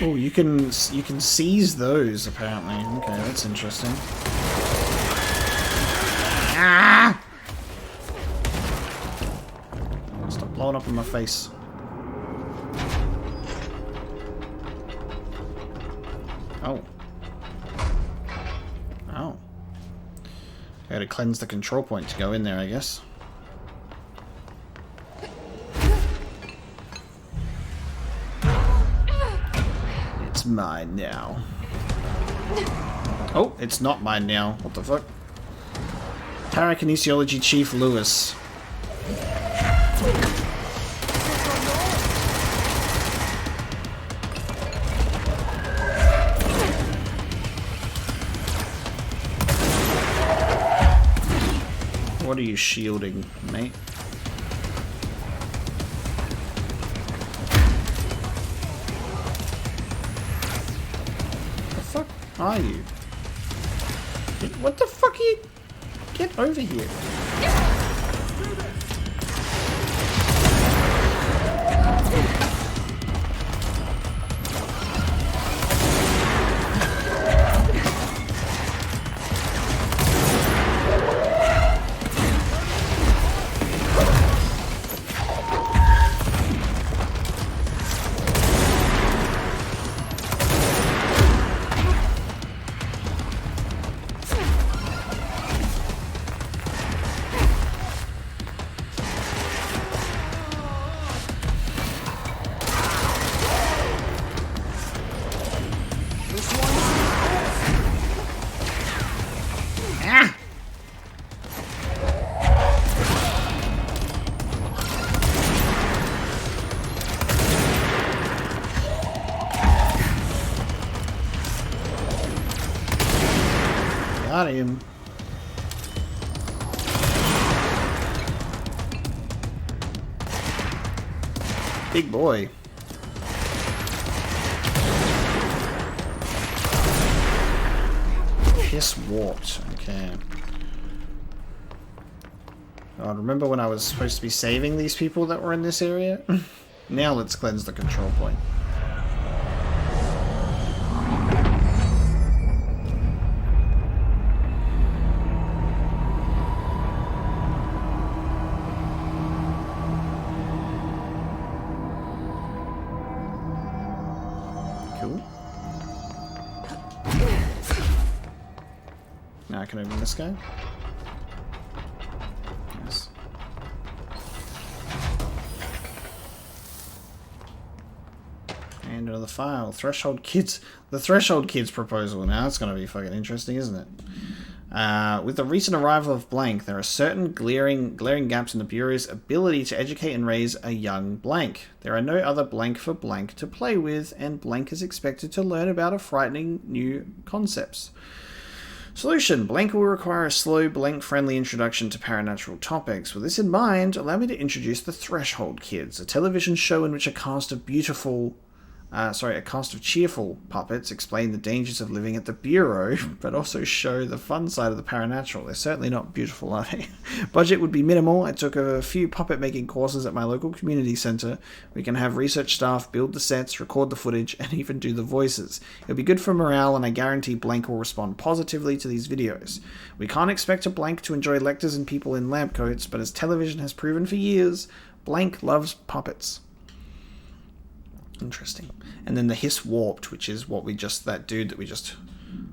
Oh, you can seize those apparently. Okay, that's interesting. Ah! Stop blowing up in my face. Oh. Oh. I gotta cleanse the control point to go in there, I guess. It's mine now. Oh, it's not mine now. What the fuck? Parakinesiology Chief Lewis. What are you shielding, mate? The fuck are you? What the fuck are you? Get over here. Got him. Big boy. Piss warped. Okay. God, remember when I was supposed to be saving these people that were in this area? Now let's cleanse the control point. Now I can open this guy. Yes. And another file. Threshold Kids. The Threshold Kids proposal. Now it's going to be fucking interesting, isn't it? With the recent arrival of Blank, there are certain glaring gaps in the Bureau's ability to educate and raise a young Blank. There are no other Blank for Blank to play with, and Blank is expected to learn about a frightening new concepts. Solution. Blank will require a slow, Blank-friendly introduction to paranatural topics. With this in mind, allow me to introduce the Threshold Kids, a television show in which a cast of cheerful puppets explain the dangers of living at the Bureau, but also show the fun side of the paranatural. They're certainly not beautiful, are they? Budget would be minimal. I took a few puppet-making courses at my local community center. We can have research staff build the sets, record the footage, and even do the voices. It'll be good for morale, and I guarantee Blank will respond positively to these videos. We can't expect a Blank to enjoy lectors and people in lab coats, but as television has proven for years, Blank loves puppets. Interesting. And then the Hiss Warped, which is what that dude that we just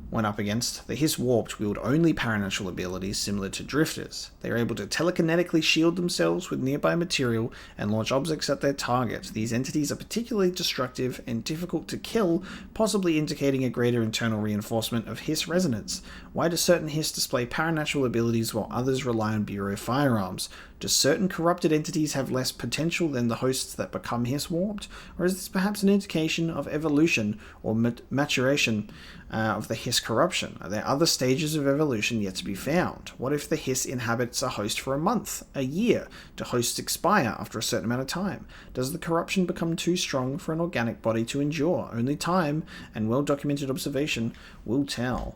went up against. The Hiss Warped wield only paranatural abilities similar to drifters. They are able to telekinetically shield themselves with nearby material and launch objects at their target. These entities are particularly destructive and difficult to kill, possibly indicating a greater internal reinforcement of Hiss resonance. Why do certain Hiss display paranatural abilities while others rely on Bureau firearms? Do certain corrupted entities have less potential than the hosts that become Hiss warped? Or is this perhaps an indication of evolution or maturation of the Hiss corruption? Are there other stages of evolution yet to be found? What if the Hiss inhabits a host for a month, a year? Do hosts expire after a certain amount of time? Does the corruption become too strong for an organic body to endure? Only time and well-documented observation will tell.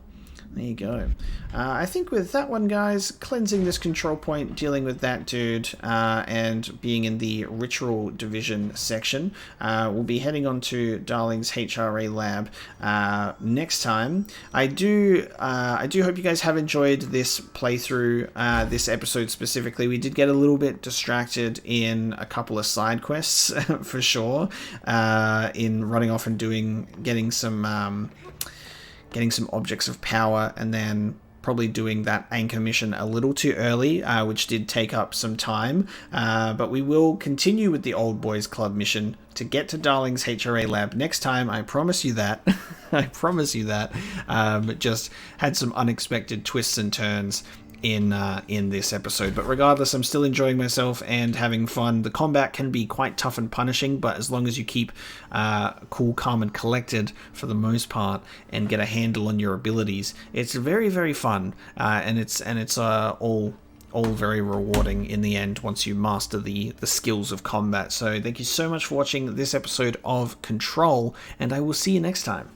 There you go. I think with that one, guys, cleansing this control point, dealing with that dude, and being in the ritual division section, we'll be heading on to Darling's HRA lab next time. I do hope you guys have enjoyed this playthrough, this episode specifically. We did get a little bit distracted in a couple of side quests, for sure, in running off and getting some objects of power, and then probably doing that anchor mission a little too early, which did take up some time. But we will continue with the Old Boys Club mission to get to Darling's HRA lab next time. I promise you that. I promise you that. Just had some unexpected twists and turns in this episode, but regardless, I'm still enjoying myself and having fun. The combat can be quite tough and punishing, but as long as you keep cool, calm, and collected for the most part, and get a handle on your abilities, it's very, very fun, and it's all very rewarding in the end once you master the skills of combat. So thank you so much for watching this episode of Control, and I will see you next time.